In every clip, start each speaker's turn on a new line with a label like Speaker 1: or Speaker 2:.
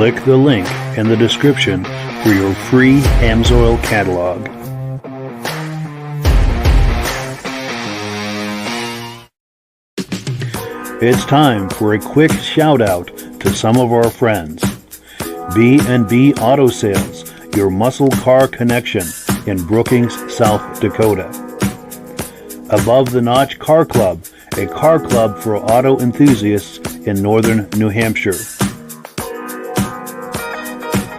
Speaker 1: Click the link in the description for your free AMSOIL catalog. It's time for a quick shout out to some of our friends. B&B Auto Sales, your muscle car connection in Brookings, South Dakota. Above the Notch Car Club, a car club for auto enthusiasts in northern New Hampshire.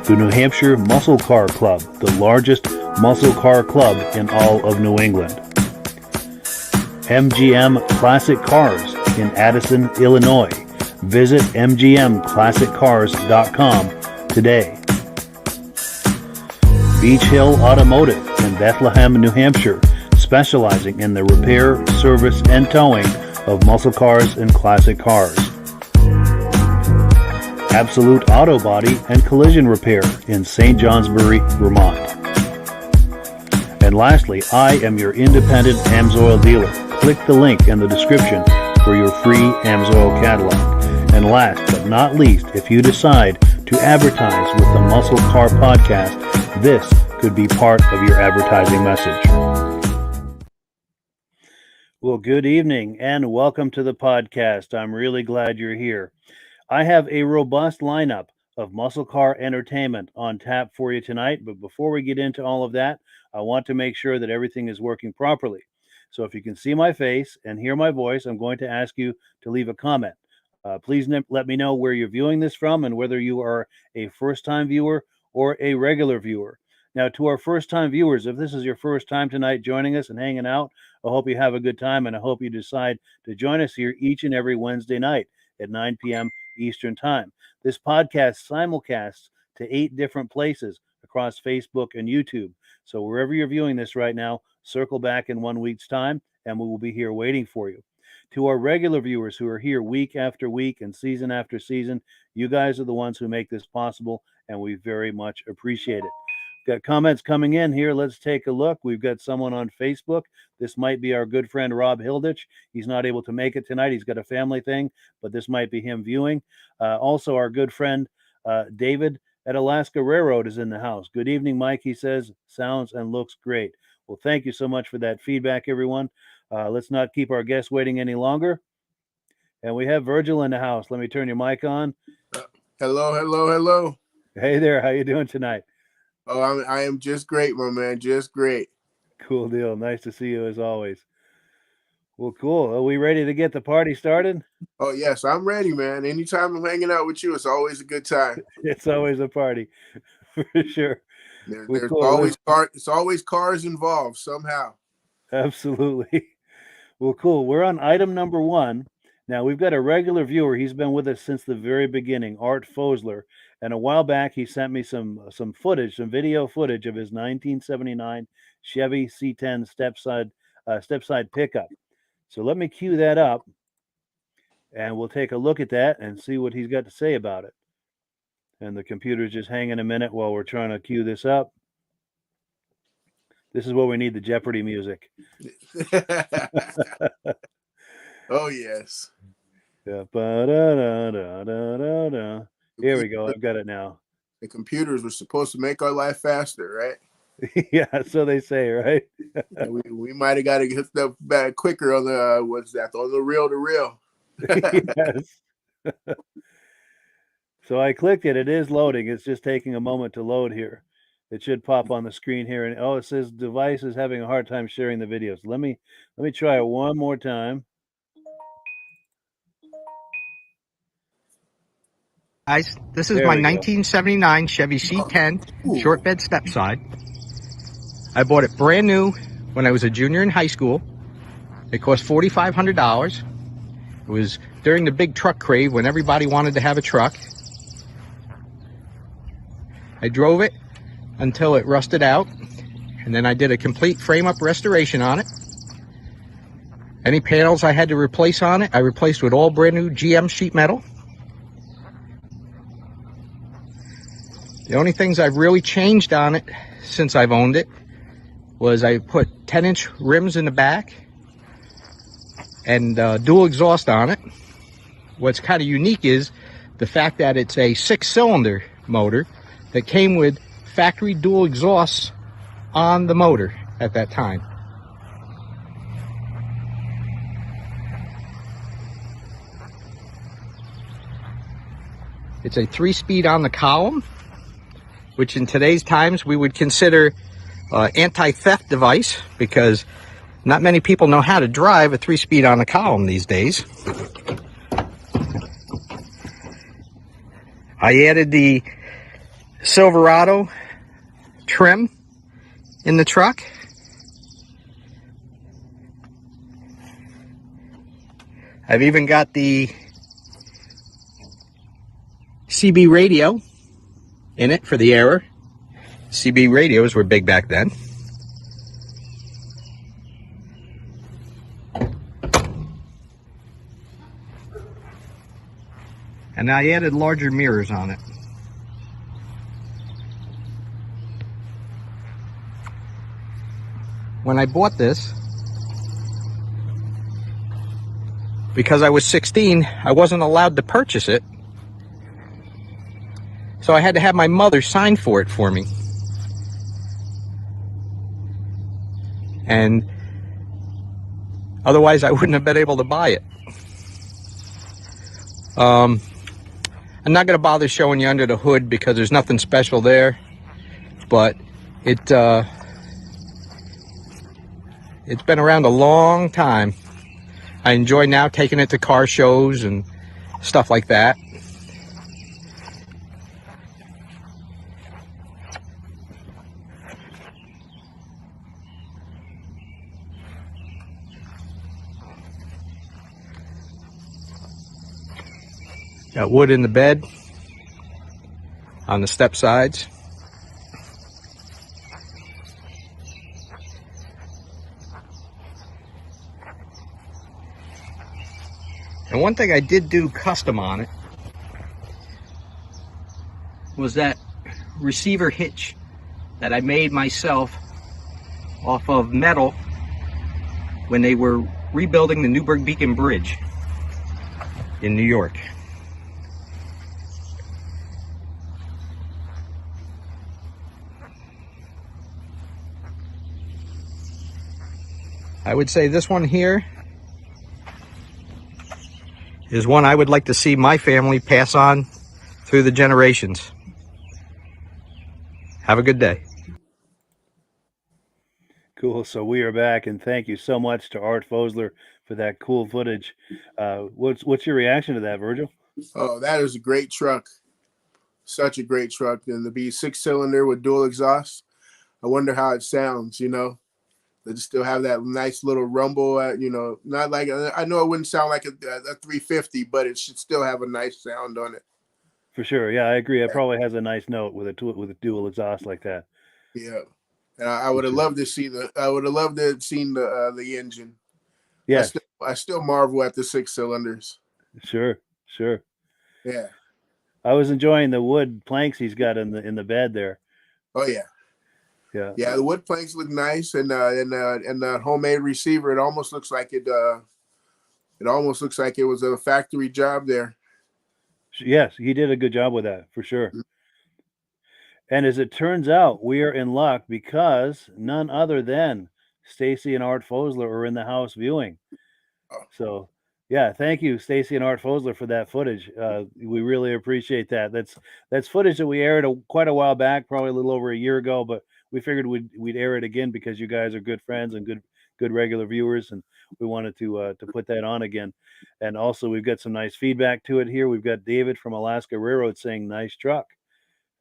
Speaker 1: The New Hampshire Muscle Car Club, the largest muscle car club in all of New England. MGM Classic Cars in Addison, Illinois. Visit mgmclassiccars.com today. Beach Hill Automotive in Bethlehem, New Hampshire, specializing in the repair, service, and towing of muscle cars and classic cars. Absolute Auto Body and Collision Repair in St. Johnsbury, Vermont. And lastly, I am your independent AMSOIL dealer. Click the link in the description for your free AMSOIL catalog. And last but not least, if you decide to advertise with the Muscle Car Podcast, this could be part of your advertising message. Well, good evening and welcome to the podcast. I'm really glad you're here. I have a robust lineup of muscle car entertainment on tap for you tonight, but before we get into all of that, I want to make sure that everything is working properly. So if you can see my face and hear my voice, I'm going to ask you to leave a comment. Please let me know where you're viewing this from and whether you are a first-time viewer or a regular viewer. Now, to our first-time viewers, if this is your first time tonight joining us and hanging out, I hope you have a good time, and I hope you decide to join us here each and every Wednesday night at 9 p.m. Eastern Time. This podcast simulcasts to 8 different places across Facebook and YouTube. So wherever you're viewing this right now, circle back in 1 week's time, and we will be here waiting for you. To our regular viewers who are here week after week and season after season, you guys are the ones who make this possible, and we very much appreciate it. Got comments coming in here. Let's take a look. We've got someone on Facebook. This might be our good friend Rob Hilditch. He's not able to make it tonight. He's got a family thing, but this might be him viewing. Also, our good friend David at Alaska Railroad is in the house. Good evening, Mike. He says, sounds and looks great. Well, thank you so much for that feedback, everyone. Let's not keep our guests waiting any longer. And we have Virgil in the house. Let me turn your mic on.
Speaker 2: Hello.
Speaker 1: Hey there. How you doing tonight?
Speaker 2: Oh, I am just great, my man. Just great.
Speaker 1: Cool deal. Nice to see you as always. Well, cool. Are we ready to get the party started?
Speaker 2: Oh, yes, I'm ready, man. Anytime I'm hanging out with you, it's always a good time.
Speaker 1: It's always a party, for sure.
Speaker 2: There's always cars involved somehow.
Speaker 1: Absolutely. Well, cool. We're on item number 1. Now, we've got a regular viewer. He's been with us since the very beginning, Art Fosler. And a while back, he sent me some footage, some video footage of his 1979 Chevy C10 stepside pickup. So let me cue that up, and we'll take a look at that and see what he's got to say about it. And the computer's just hanging a minute while we're trying to cue this up. This is where we need the Jeopardy music.
Speaker 2: Oh, yes.
Speaker 1: Yeah. Ba-da-da-da-da-da-da. Here we go. I've got it now.
Speaker 2: The computers were supposed to make our life faster, right?
Speaker 1: Yeah, so they say, right?
Speaker 2: we might have got to get stuff back quicker on the on the reel-to-reel.
Speaker 1: Yes. So I clicked it. It is loading. It's just taking a moment to load here. It should pop on the screen here, and it says device is having a hard time sharing the videos. Let me try it one more time.
Speaker 3: Guys, this is my 1979 Chevy C10 short bed stepside. I bought it brand new when I was a junior in high school. It cost $4,500. It was during the big truck crave when everybody wanted to have a truck. I drove it until it rusted out, and then I did a complete frame-up restoration on it. Any panels I had to replace on it, I replaced with all brand new GM sheet metal. The only things I've really changed on it since I've owned it was I put 10-inch rims in the back and dual exhaust on it. What's kind of unique is the fact that it's a 6-cylinder motor that came with factory dual exhausts on the motor at that time. It's a 3-speed on the column, which in today's times we would consider anti-theft device, because not many people know how to drive a 3-speed on the column these days. I added the Silverado trim in the truck. I've even got the CB radio in it for the error. CB radios were big back then. And I added larger mirrors on it. When I bought this, because I was 16, I wasn't allowed to purchase it. So I had to have my mother sign for it for me. And otherwise I wouldn't have been able to buy it. I'm not going to bother showing you under the hood because there's nothing special there, but it's been around a long time. I enjoy now taking it to car shows and stuff like that. Got wood in the bed on the step sides. And one thing I did do custom on it was that receiver hitch that I made myself off of metal when they were rebuilding the Newburgh Beacon Bridge in New York. I would say this one here is one I would like to see my family pass on through the generations. Have a good day.
Speaker 1: Cool. So we are back, and thank you so much to Art Fosler for that cool footage. What's your reaction to that, Virgil?
Speaker 2: Oh, that is a great truck. Such a great truck. And to be 6-cylinder with dual exhaust, I wonder how it sounds, you know. They still have that nice little rumble, you know, not like, I know it wouldn't sound like a 350, but it should still have a nice sound on it.
Speaker 1: For sure. Yeah, I agree. It probably has a nice note with a dual exhaust like that.
Speaker 2: Yeah. And I would have loved to see the engine.
Speaker 1: Yes.
Speaker 2: I still marvel at the 6-cylinders.
Speaker 1: Sure.
Speaker 2: Yeah.
Speaker 1: I was enjoying the wood planks he's got in the bed there.
Speaker 2: Oh yeah.
Speaker 1: Yeah.
Speaker 2: Yeah, the wood planks look nice, and the homemade receiver. It almost looks like it. It almost looks like it was a factory job there.
Speaker 1: Yes, he did a good job with that for sure. And as it turns out, we are in luck because none other than Stacy and Art Fosler are in the house viewing. So, yeah, thank you, Stacy and Art Fosler, for that footage. We really appreciate that. That's footage that we aired quite a while back, probably a little over a year ago, but we figured we'd air it again because you guys are good friends and good regular viewers, and we wanted to put that on again. And also, we've got some nice feedback to it here. We've got David from Alaska Railroad saying nice truck,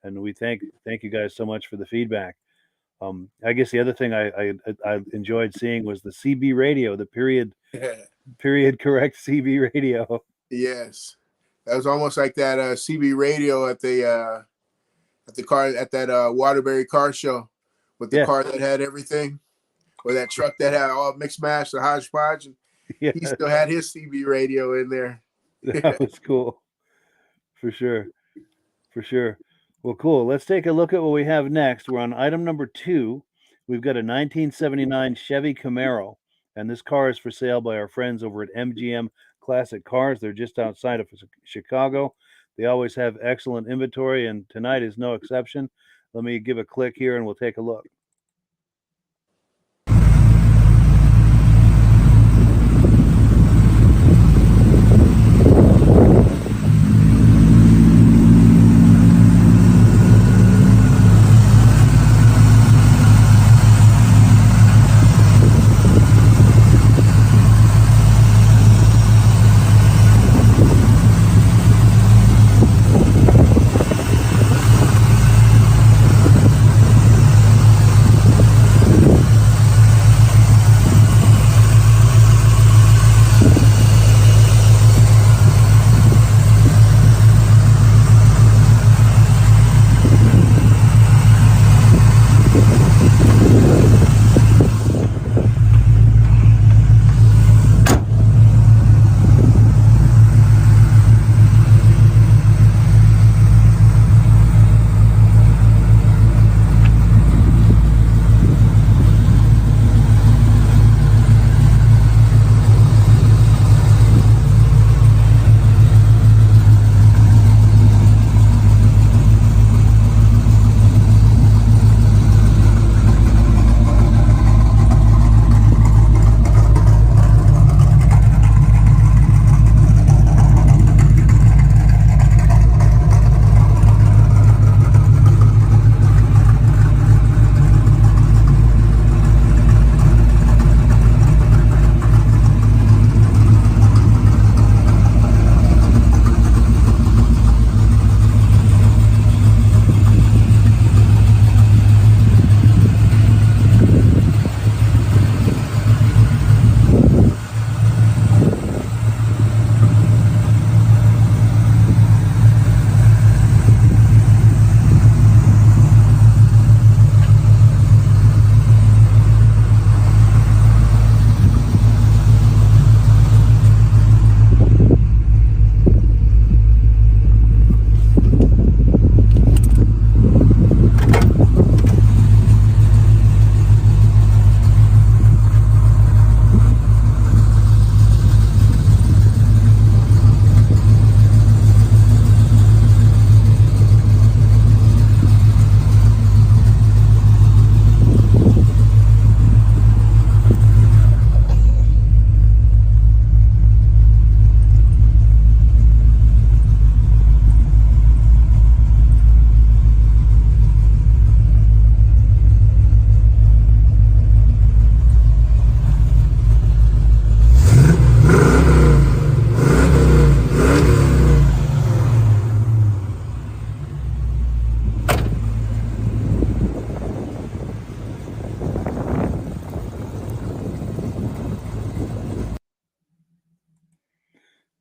Speaker 1: and we thank you guys so much for the feedback. I guess the other thing I enjoyed seeing was the CB radio, the period correct CB radio.
Speaker 2: Yes, that was almost like that CB radio at that Waterbury car show with the car that had everything, or that truck that had all mixed mash, the hodgepodge. And he still had his CB radio in there.
Speaker 1: That was cool, for sure. Well, cool. Let's take a look at what we have next. We're on item number 2. We've got a 1979 Chevy Camaro, and this car is for sale by our friends over at MGM Classic Cars. They're just outside of Chicago. They always have excellent inventory, and tonight is no exception. Let me give a click here and we'll take a look.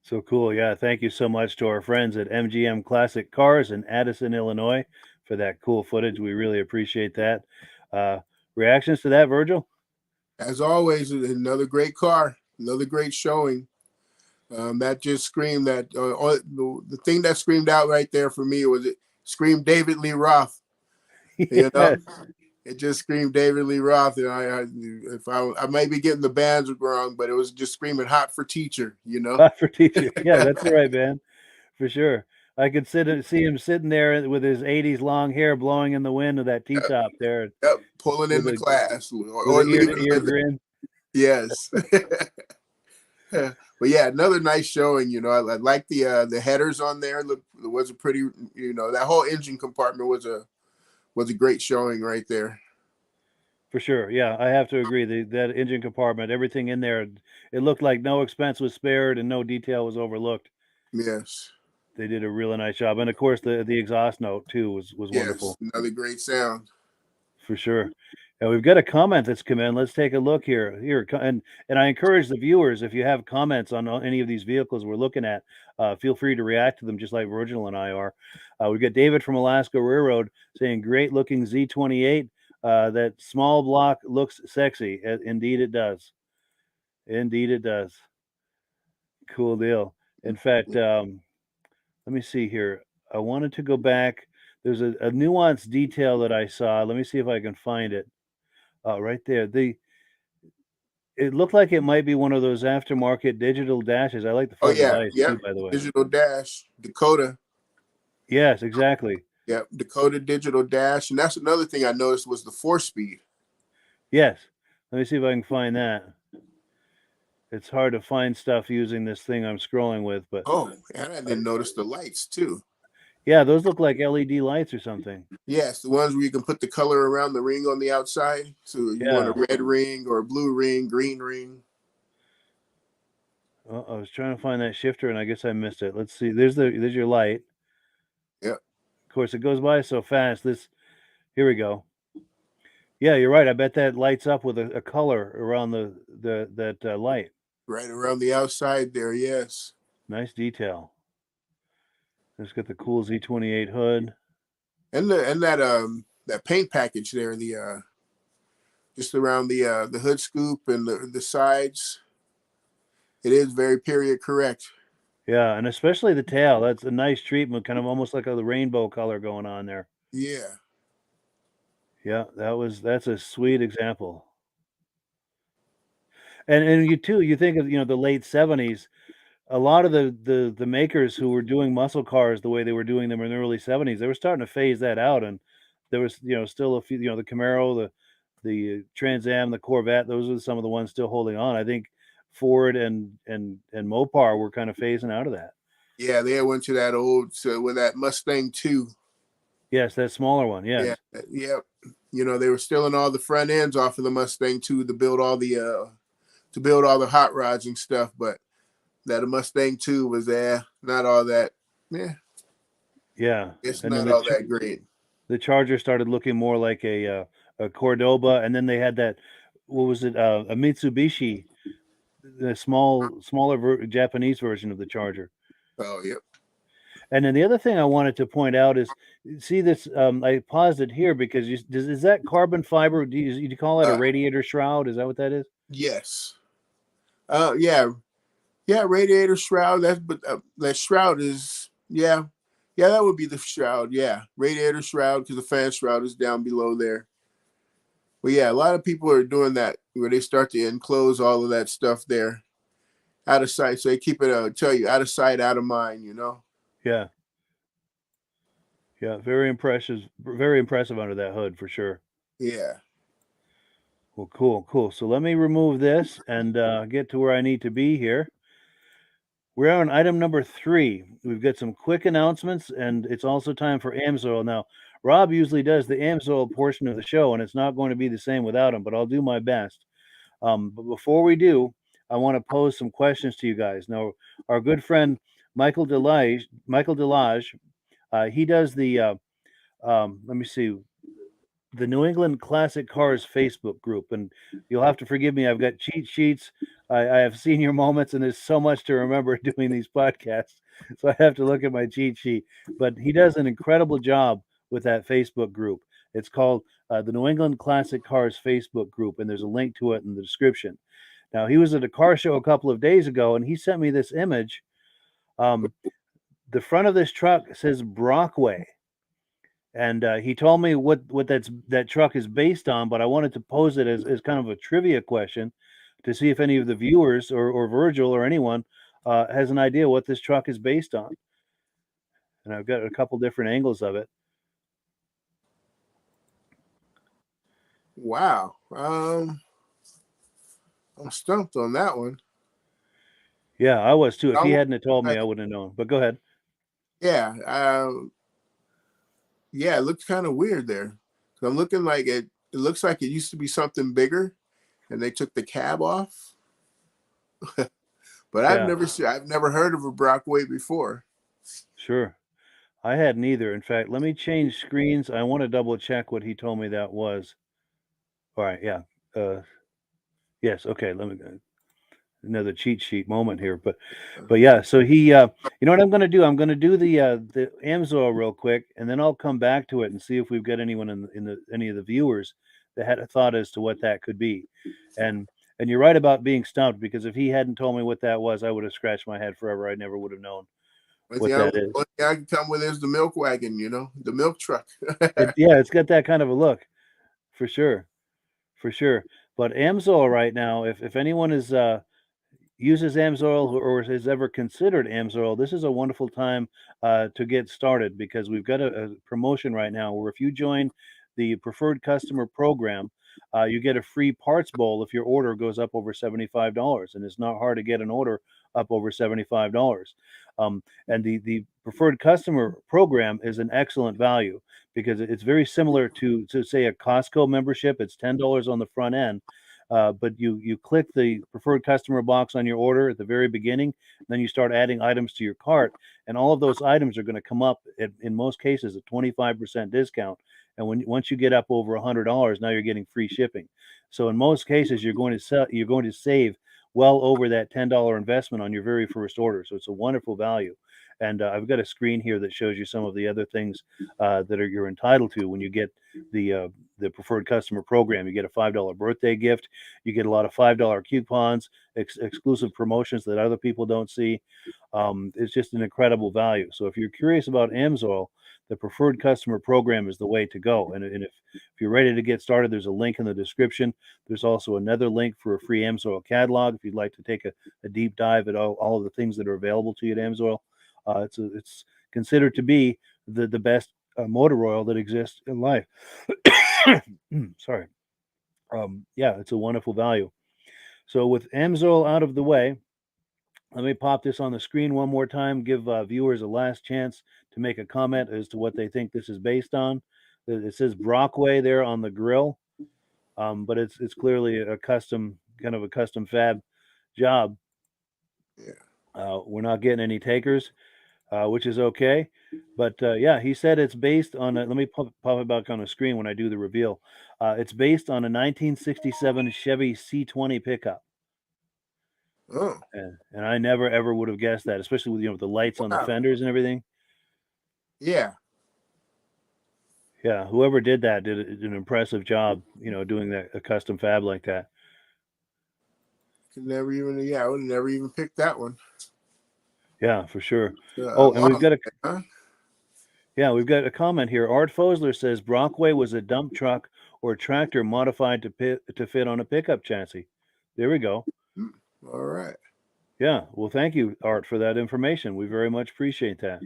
Speaker 1: So cool. Yeah. Thank you so much to our friends at MGM Classic Cars in Addison, Illinois for that cool footage. We really appreciate that. Uh, Reactions to that, Virgil?
Speaker 2: As always, another great car, another great showing. That just screamed that the thing that screamed out right there for me was it screamed David Lee Roth. You know,
Speaker 1: Yes.
Speaker 2: it just screamed David Lee Roth. And I may be getting the bands wrong, but it was just screaming "Hot for Teacher." You know.
Speaker 1: Hot for teacher. Yeah, that's right, man. For sure. I could see him sitting there with his 80s long hair blowing in the wind of that T-top there
Speaker 2: Yep, pulling
Speaker 1: with
Speaker 2: into
Speaker 1: a
Speaker 2: class
Speaker 1: with
Speaker 2: or
Speaker 1: an ear
Speaker 2: leaving.
Speaker 1: to ear grin.
Speaker 2: Yes. But yeah, another nice showing. You know, I like the headers on there. Look, it was a pretty. You know, that whole engine compartment was a great showing right there.
Speaker 1: For sure. Yeah, I have to agree. That engine compartment, everything in there, it looked like no expense was spared and no detail was overlooked.
Speaker 2: Yes.
Speaker 1: They did a really nice job. And of course the exhaust note too was
Speaker 2: Yes,
Speaker 1: wonderful.
Speaker 2: another great sound.
Speaker 1: For sure. And we've got a comment that's come in. Let's take a look here. And I encourage the viewers, if you have comments on any of these vehicles we're looking at, feel free to react to them just like Virgil and I are. We've got David from Alaska Railroad saying, "Great looking Z28. That small block looks sexy." Indeed, it does. Indeed, it does. Cool deal. In fact, let me see here. I wanted to go back. There's a nuanced detail that I saw. Let me see if I can find it. Right there. It looked like it might be one of those aftermarket digital dashes. I like the
Speaker 2: Oh
Speaker 1: front
Speaker 2: yeah,
Speaker 1: device
Speaker 2: yep.
Speaker 1: too, by the way.
Speaker 2: Digital dash Dakota.
Speaker 1: Yes, exactly.
Speaker 2: Yep, Dakota Digital Dash, and that's another thing I noticed was the 4-speed.
Speaker 1: Yes. Let me see if I can find that. It's hard to find stuff using this thing I'm scrolling with, but
Speaker 2: Oh, and I didn't notice the lights too.
Speaker 1: yeah, those look like LED lights or something.
Speaker 2: Yes, the ones where you can put the color around the ring on the outside. So you want a
Speaker 1: Yeah.
Speaker 2: red ring or a blue ring, green ring.
Speaker 1: I was trying to find that shifter, and I guess I missed it. Let's see. There's your light.
Speaker 2: Yep.
Speaker 1: Of course, it goes by so fast. Here we go. Yeah, you're right. I bet that lights up with a color around that light.
Speaker 2: Right around the outside there, yes.
Speaker 1: Nice detail. Let's get the cool Z28 hood.
Speaker 2: And that paint package there, the just around the hood scoop and the sides. It is very period correct.
Speaker 1: Yeah, and especially the tail. That's a nice treatment, kind of almost like the rainbow color going on there.
Speaker 2: Yeah.
Speaker 1: Yeah, that's a sweet example. And you think of, the late 70s, a lot of the makers who were doing muscle cars the way they were doing them in the early 70s, they were starting to phase that out, and there was, still a few, the Camaro, the Trans Am, the Corvette, those are some of the ones still holding on. I think Ford and Mopar were kind of phasing out of that.
Speaker 2: Yeah, they went to that old with that Mustang 2.
Speaker 1: Yes, that smaller one. Yes.
Speaker 2: Yeah, yep. They were stealing all the front ends off of the Mustang 2 to build all the hot rods and stuff, but that Mustang 2 was not all that. Yeah.
Speaker 1: Yeah.
Speaker 2: It's
Speaker 1: And then
Speaker 2: not all that great.
Speaker 1: the Charger started looking more like a Cordoba, and then they had that, what was it, a Mitsubishi, the smaller Japanese version of the Charger.
Speaker 2: Oh, yep.
Speaker 1: And then the other thing I wanted to point out is, see this, I paused it here because is that carbon fiber? Do you call it a radiator shroud? Is that what that is?
Speaker 2: Yes. Yeah, radiator shroud. That shroud is, yeah, that would be the shroud. Yeah, radiator shroud, because the fan shroud is down below there. But yeah, a lot of people are doing that where they start to enclose all of that stuff there, out of sight. So they keep it, tell you, out of sight, out of mind.
Speaker 1: Yeah. Yeah, very impressive under that hood for sure.
Speaker 2: Yeah.
Speaker 1: Well, cool. So let me remove this and get to where I need to be here. We're on item number 3. We've got some quick announcements, and it's also time for AMSOIL. Now, Rob usually does the AMSOIL portion of the show, and it's not going to be the same without him, but I'll do my best. But before we do, I want to pose some questions to you guys. Now, our good friend Michael Delage, he does the let me see, the New England Classic Cars Facebook group, and you'll have to forgive me. I've got cheat sheets. I have senior moments, and there's so much to remember doing these podcasts, so I have to look at my cheat sheet. But he does an incredible job with that Facebook group. It's called the New England Classic Cars Facebook group, and there's a link to it in the description. Now, he was at a car show a couple of days ago, and he sent me this image. The front of this truck says Brockway. And he told me what that truck is based on, but I wanted to pose it as kind of a trivia question to see if any of the viewers or Virgil or anyone has an idea what this truck is based on. And I've got a couple different angles of it.
Speaker 2: Wow. I'm stumped on that one.
Speaker 1: Yeah, I was too. If he hadn't told me, I wouldn't have known. But go ahead.
Speaker 2: Yeah. Yeah, it looks kind of weird there. I'm looking like it looks like it used to be something bigger and they took the cab off. But I've never heard of a Brockway before.
Speaker 1: Sure. I hadn't either. In fact, let me change screens. I want to double check what he told me that was. All right, yeah. Yes, okay, let me another cheat sheet moment here, but yeah, so he you know what I'm going to do? I'm going to do the AMSOIL real quick, and then I'll come back to it and see if we've got anyone in any of the viewers that had a thought as to what that could be. And you're right about being stumped, because if he hadn't told me what that was, I would have scratched my head forever. I never would have known what that is.
Speaker 2: What I can come with is the milk wagon, the milk truck.
Speaker 1: Yeah, it's got that kind of a look, for sure. But AMSOIL right now, if anyone is uses AMSOIL or has ever considered AMSOIL, this is a wonderful time to get started, because we've got a promotion right now where if you join the preferred customer program, you get a free parts bowl if your order goes up over $75, and it's not hard to get an order up over $75. And the preferred customer program is an excellent value, because it's very similar to say a Costco membership. It's $10 on the front end. But you click the preferred customer box on your order at the very beginning, then you start adding items to your cart, and all of those items are going to come up in most cases a 25% discount. And once you get up over $100, now you're getting free shipping. So in most cases, you're going to save well over that $10 investment on your very first order. So it's a wonderful value. And I've got a screen here that shows you some of the other things you're entitled to when you get the preferred customer program. You get a $5 birthday gift. You get a lot of $5 coupons, exclusive promotions that other people don't see. It's just an incredible value. So if you're curious about AMSOIL, the preferred customer program is the way to go. And if you're ready to get started, there's a link in the description. There's also another link for a free AMSOIL catalog if you'd like to take a deep dive at all of the things that are available to you at AMSOIL. It's considered to be the best motor oil that exists in life. Sorry. Yeah, it's a wonderful value. So with AMSOIL out of the way, let me pop this on the screen one more time, give viewers a last chance to make a comment as to what they think this is based on. It says Brockway there on the grill, but it's clearly a custom fab job.
Speaker 2: Yeah.
Speaker 1: We're not getting any takers, which is okay. But yeah, he said it's based on let me pop it back on the screen when I do the reveal. It's based on a 1967 Chevy C20 pickup.
Speaker 2: Oh.
Speaker 1: And I never ever would have guessed that, especially with the lights on the fenders and everything.
Speaker 2: Yeah.
Speaker 1: Yeah, whoever did that did an impressive job, doing a custom fab like that.
Speaker 2: I would never even pick that one.
Speaker 1: Yeah, for sure. And we've got we've got a comment here. Art Fosler says Brockway was a dump truck or tractor modified to fit on a pickup chassis. There we go.
Speaker 2: All right.
Speaker 1: Yeah. Well, thank you, Art, for that information. We very much appreciate that.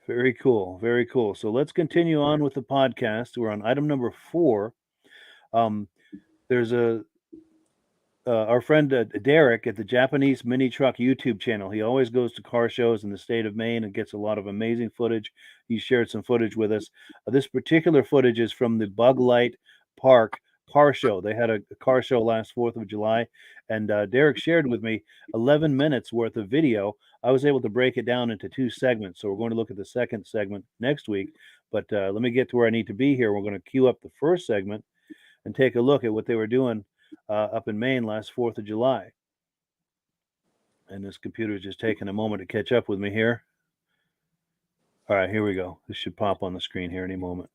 Speaker 1: Very cool. Very cool. So let's continue on with the podcast. We're on item number 4. There's our friend Derek at the Japanese Mini Truck YouTube channel. He always goes to car shows in the state of Maine and gets a lot of amazing footage. He shared some footage with us. This particular footage is from the Bug Light Park car show. They had a car show last 4th of July, and Derek shared with me 11 minutes worth of video. I was able to break it down into 2 segments, so we're going to look at the second segment next week. But let me get to where I need to be here. We're going to queue up the first segment and take a look at what they were doing up in Maine last 4th of July. And this computer is just taking a moment to catch up with me here. All right, here we go. This should pop on the screen here any moment.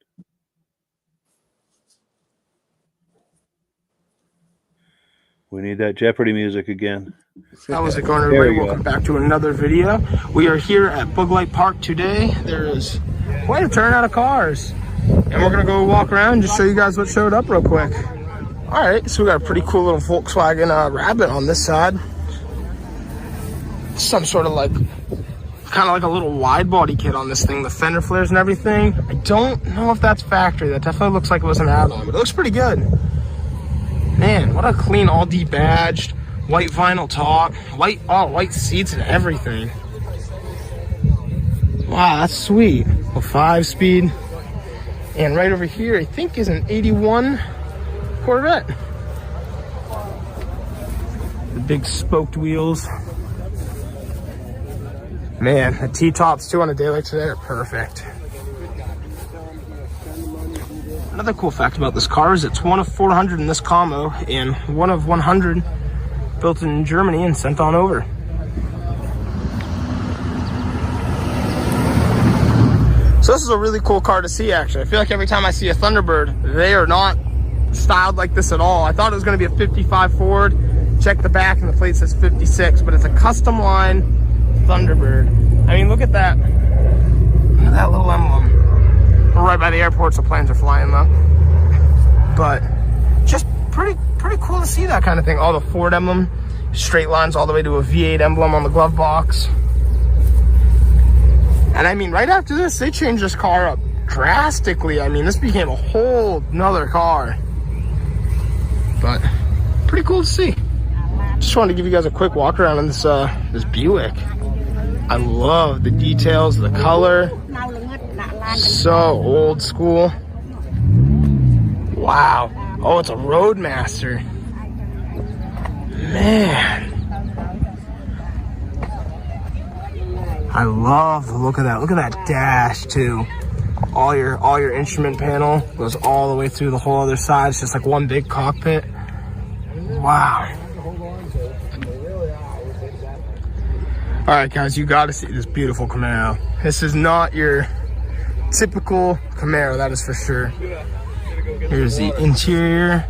Speaker 1: We need that Jeopardy music again.
Speaker 4: How's it going, everybody? Welcome back to another video. We are here at Bug Light Park today. There is quite a turnout of cars. And we're going to go walk around and just show you guys what showed up real quick. All right, so we got a pretty cool little Volkswagen Rabbit on this side. Some sort of kind of like a little wide body kit on this thing, the fender flares and everything. I don't know if that's factory. That definitely looks like it was an add-on, but it looks pretty good. Man, what a clean, all debadged, white vinyl top, white seats and everything. Wow, that's sweet. A 5-speed. And right over here, I think is an 81 Corvette. The big spoked wheels. Man, the T-tops too on a day like today are perfect. Another cool fact about this car is it's one of 400 in this combo and one of 100 built in Germany and sent on over. So this is a really cool car to see, actually. I feel like every time I see a Thunderbird, they are not styled like this at all. I thought it was going to be a 55 Ford. Check the back and the plate says 56, but it's a custom line Thunderbird. I mean, look at that. Look at that little emblem. We're right by the airport, so planes are flying though. But just pretty cool to see that kind of thing. Oh, the Ford emblem Straight lines all the way to a V8 emblem on the glove box. And I mean, right after this, they changed this car up drastically. I mean, this became a whole nother car. But pretty cool to see. Just wanted to give you guys a quick walk around on this this Buick. I love the details, the color. So old school. Wow. Oh, it's a Roadmaster. Man. I love the look of that. Look at that dash too. All your instrument panel goes all the way through the whole other side. It's just like one big cockpit. Wow. All right, guys, you got to see this beautiful Camaro. This is not your typical Camaro, that is for sure. Here's the interior,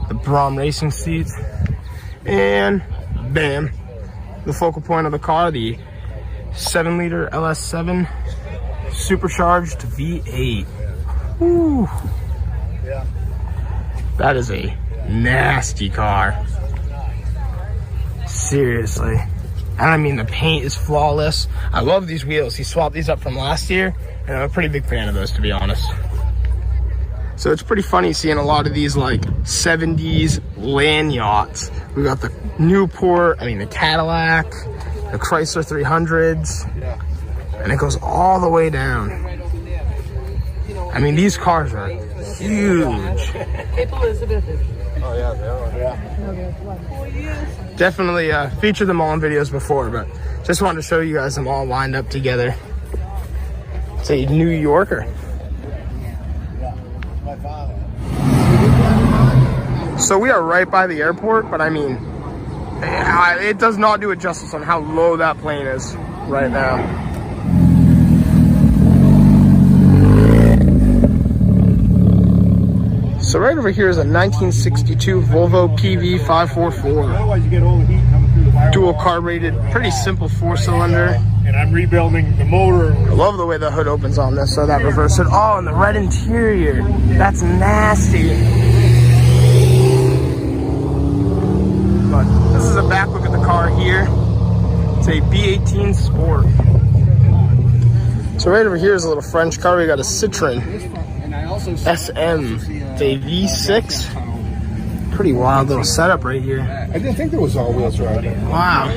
Speaker 4: the Brom racing seats, and bam, the focal point of the car, the 7-liter LS7 supercharged V8. Woo. That is a nasty car. Seriously. And I mean, the paint is flawless. I love these wheels. He swapped these up from last year, and I'm a pretty big fan of those, to be honest. So it's pretty funny seeing a lot of these like 70s land yachts. We got the Newport, the Cadillac, the Chrysler 300s, and it goes all the way down. I mean, these cars are huge. Oh yeah, they are. Yeah. Definitely featured them all in videos before, but just wanted to show you guys them all lined up together. It's a New Yorker. So we are right by the airport, but I mean, it does not do it justice on how low that plane is right now. So right over here is a 1962 Volvo PV544. Dual carbureted, pretty simple 4-cylinder.
Speaker 5: And I'm rebuilding the motor.
Speaker 4: I love the way the hood opens on this, so that reverse hood. Oh, and the red interior. That's nasty. But this is a back look at the car here. It's a B18 Sport. So right over here is a little French car. We got a Citroen SM. It's a V6. Pretty wild little setup right here.
Speaker 5: I didn't think there was all-wheel drive.
Speaker 4: Wow.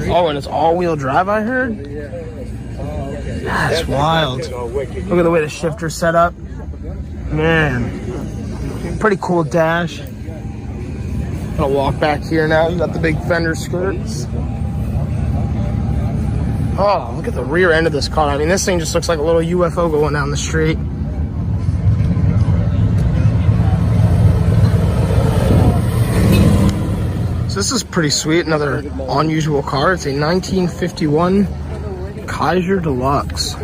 Speaker 4: Oh, and it's all-wheel drive, I heard? That's wild. Look at the way the shifter's set up. Man. Pretty cool dash. Gonna walk back here now. You got the big fender skirts. Oh, look at the rear end of this car. I mean, this thing just looks like a little UFO going down the street. So this is pretty sweet. Another unusual car. It's a 1951 Kaiser Deluxe.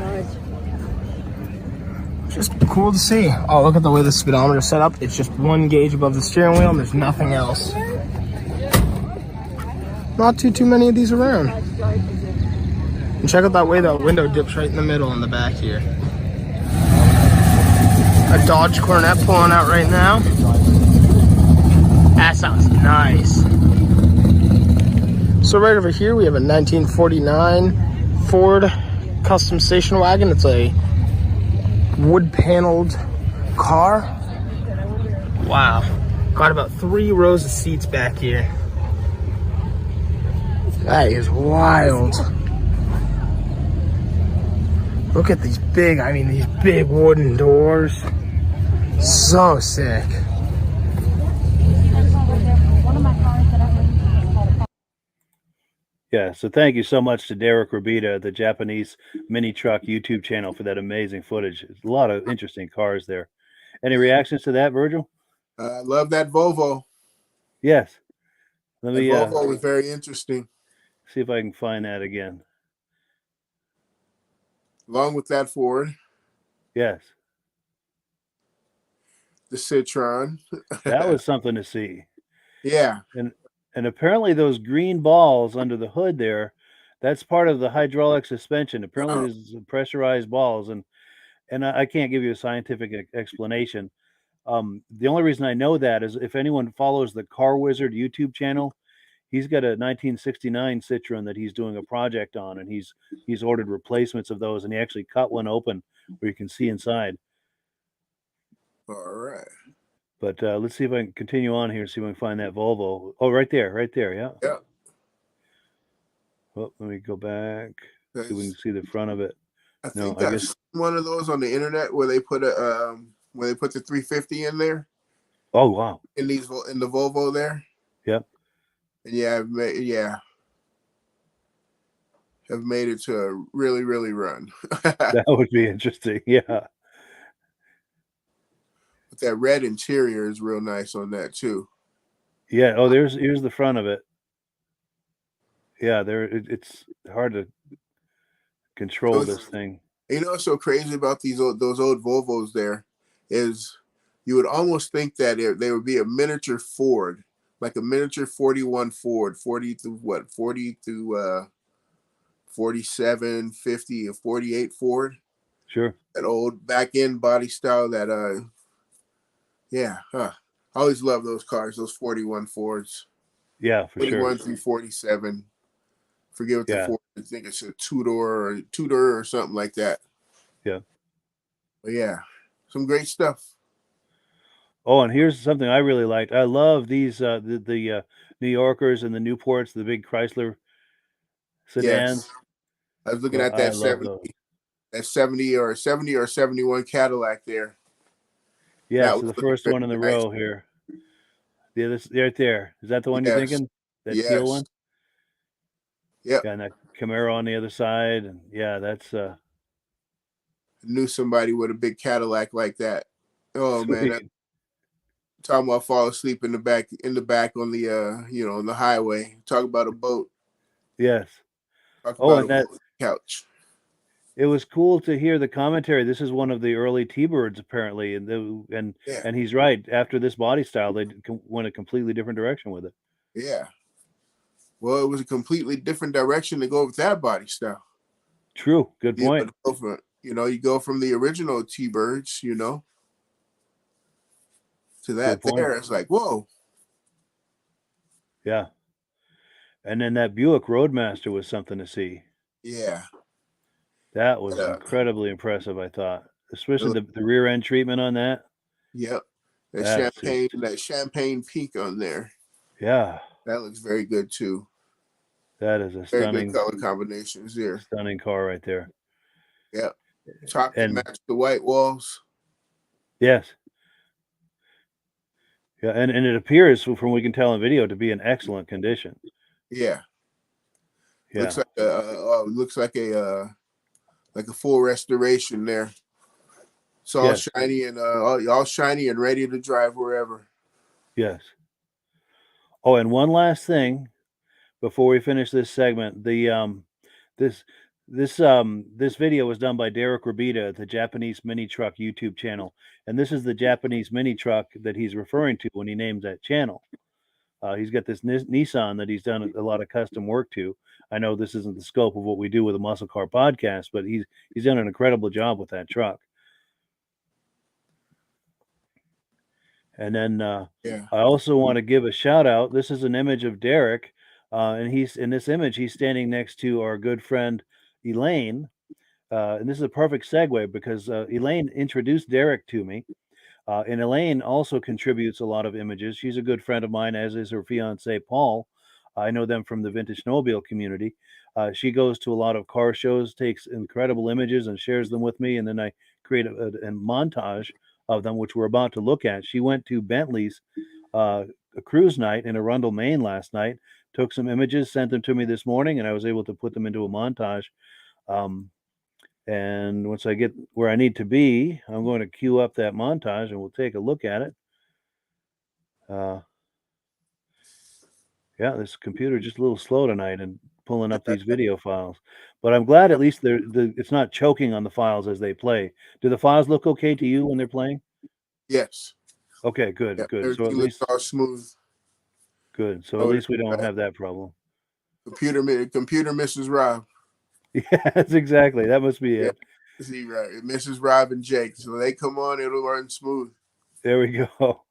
Speaker 4: Just cool to see. Oh, look at the way the speedometer is set up. It's just one gauge above the steering wheel and there's nothing else. Not too many of these around. And check out that way the window dips right in the middle in the back here. A Dodge Coronet pulling out right now. That sounds nice. So right over here we have a 1949 Ford Custom Station Wagon. It's a wood paneled car. Wow. Got about 3 rows of seats back here. That is wild. Look at these big, these big wooden doors. So sick.
Speaker 1: Yeah, so thank you so much to Derek Robita, the Japanese Mini Truck YouTube channel, for that amazing footage. There's a lot of interesting cars there. Any reactions to that, Virgil?
Speaker 2: I love that Volvo.
Speaker 1: Yes. Let me
Speaker 2: Volvo was very interesting.
Speaker 1: See if I can find that again.
Speaker 2: Along with that Ford.
Speaker 1: Yes.
Speaker 2: The Citroen.
Speaker 1: That was something to see.
Speaker 2: Yeah.
Speaker 1: And apparently those green balls under the hood there, that's part of the hydraulic suspension. Apparently there's some pressurized balls, and I can't give you a scientific explanation. The only reason I know that is if anyone follows the Car Wizard YouTube channel, he's got a 1969 Citroen that he's doing a project on, and he's ordered replacements of those, and he actually cut one open where you can see inside.
Speaker 2: All right.
Speaker 1: But let's see if I can continue on here and see if I can find that Volvo. Oh, right there, yeah.
Speaker 2: Yeah.
Speaker 1: Well, let me go back. See if we can
Speaker 2: That's-
Speaker 1: see the front of it.
Speaker 2: I
Speaker 1: No,
Speaker 2: think
Speaker 1: I
Speaker 2: that's
Speaker 1: guess.
Speaker 2: one of those on the internet where they put the 350 in there
Speaker 1: Oh, wow.
Speaker 2: in the Volvo there.
Speaker 1: Yep.
Speaker 2: And have made it to a really, really run.
Speaker 1: That would be interesting. Yeah.
Speaker 2: But that red interior is real nice on that too.
Speaker 1: Yeah. Oh, here's the front of it. Yeah, it's hard to control this thing.
Speaker 2: You know what's so crazy about those old Volvos there is you would almost think that they would be a miniature Ford, like a miniature 41 Ford, 40 through 47, 50, or 48 Ford.
Speaker 1: Sure.
Speaker 2: That old back end body style that I always love those cars, those 41 Fords.
Speaker 1: Yeah, for
Speaker 2: 41
Speaker 1: sure.
Speaker 2: through 47. Forget what the
Speaker 1: Yeah.
Speaker 2: Ford, I think it's a two-door or something like that.
Speaker 1: Yeah.
Speaker 2: But yeah, some great stuff.
Speaker 1: Oh, and here's something I really liked. I love these the New Yorkers and the Newports, the big Chrysler sedans.
Speaker 2: Yes. I was looking
Speaker 1: Yeah,
Speaker 2: at
Speaker 1: I
Speaker 2: that
Speaker 1: love those.
Speaker 2: 70 or 71 Cadillac there.
Speaker 1: Yeah,
Speaker 2: That
Speaker 1: so
Speaker 2: was
Speaker 1: the first
Speaker 2: very
Speaker 1: one in the
Speaker 2: nice.
Speaker 1: row here. Yeah, this right there. Is that the one you're
Speaker 2: Yes.
Speaker 1: thinking? That teal
Speaker 2: Yes.
Speaker 1: one?
Speaker 2: Yep.
Speaker 1: Yeah, and that Camaro on the other side. And yeah, that's
Speaker 2: Knew somebody with a big Cadillac like that. Oh man,
Speaker 1: sweet.
Speaker 2: talking about fall asleep in the back on the on the highway. Talk about a boat.
Speaker 1: Yes.
Speaker 2: Talk
Speaker 1: Oh,
Speaker 2: about
Speaker 1: and
Speaker 2: a
Speaker 1: that
Speaker 2: boat couch.
Speaker 1: it was cool to hear the commentary. This is one of the early T-Birds, apparently, and
Speaker 2: Yeah.
Speaker 1: and he's right. After this body style, they went a completely different direction with it.
Speaker 2: Yeah. Well, it was a completely different direction to go with that body style.
Speaker 1: True. Good point.
Speaker 2: You go from the original T-Birds, to that
Speaker 1: Good point.
Speaker 2: there. It's like, whoa.
Speaker 1: Yeah. And then that Buick Roadmaster was something to see.
Speaker 2: Yeah.
Speaker 1: That was incredibly impressive, I thought, especially the rear end treatment on that.
Speaker 2: Yep.
Speaker 1: That's just,
Speaker 2: That champagne pink on there.
Speaker 1: yeah,
Speaker 2: That looks very good too.
Speaker 1: that is a
Speaker 2: Very good
Speaker 1: stunning,
Speaker 2: color combinations there.
Speaker 1: stunning car right there.
Speaker 2: Yep. Top to
Speaker 1: And
Speaker 2: match the white walls.
Speaker 1: yes, yeah, and it appears from what we can tell in video to be in excellent condition.
Speaker 2: Yeah.
Speaker 1: Yeah,
Speaker 2: Looks like a full restoration there. It's all
Speaker 1: yes,
Speaker 2: shiny and all shiny and ready to drive wherever.
Speaker 1: yes. Oh, and one last thing before we finish this segment, this this video was done by Derek Rabita at the Japanese Mini Truck YouTube channel, and this is the Japanese mini truck that he's referring to when he names that channel. He's got this Nissan that he's done a lot of custom work to. I know this isn't the scope of what we do with a muscle car podcast, but he's done an incredible job with that truck. And then
Speaker 2: Yeah.
Speaker 1: I also want to give a shout out. This is an image of Derek, and he's in this image. He's standing next to our good friend Elaine, and this is a perfect segue because Elaine introduced Derek to me. And Elaine also contributes a lot of images. She's a good friend of mine, as is her fiance, Paul. I know them from the vintage snowmobile community. She goes to a lot of car shows, takes incredible images and shares them with me. And then I create a montage of them, which we're about to look at. She went to Bentley's a cruise night in Arundel, Maine last night, took some images, sent them to me this morning, and I was able to put them into a montage. And once I get where I need to be, I'm going to queue up that montage and we'll take a look at it. Yeah, this computer just a little slow tonight and pulling up these video files. But I'm glad at least it's not choking on the files as they play. Do the files look okay to you when they're playing?
Speaker 2: Yes.
Speaker 1: Okay, good,
Speaker 2: Yep.
Speaker 1: good.
Speaker 2: Everything
Speaker 1: So at
Speaker 2: looks
Speaker 1: least
Speaker 2: all smooth.
Speaker 1: good. So at least we don't have that problem.
Speaker 2: Computer Mrs. Rob.
Speaker 1: Yes, exactly. That must be it.
Speaker 2: See, right. Mrs. Rob and Jake. So they come on, it'll run smooth.
Speaker 1: There we go.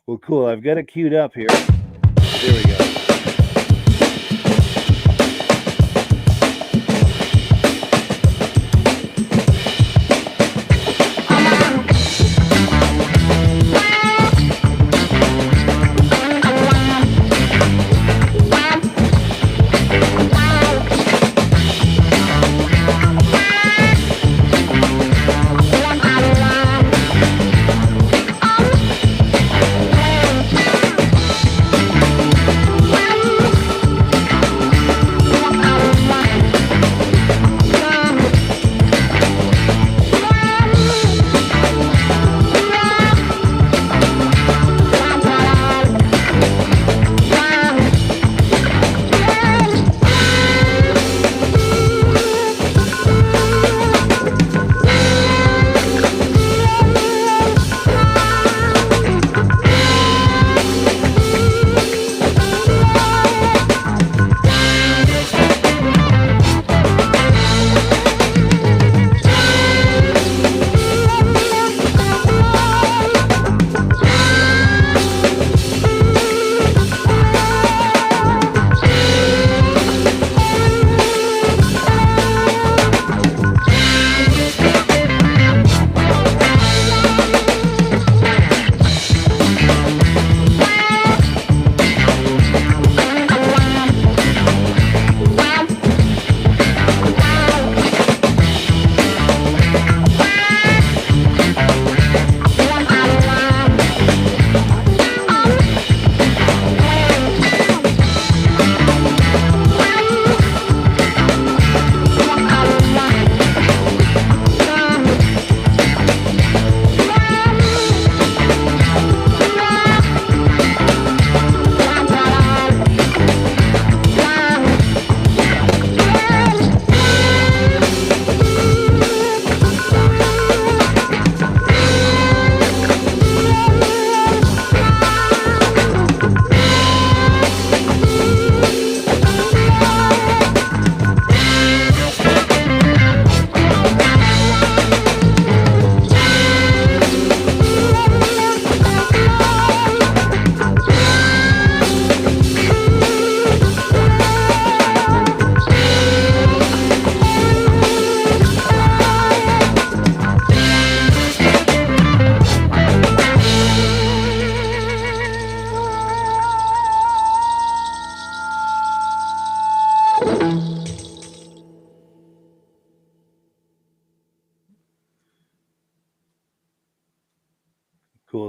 Speaker 1: Well, cool. I've got it queued up here. There we go.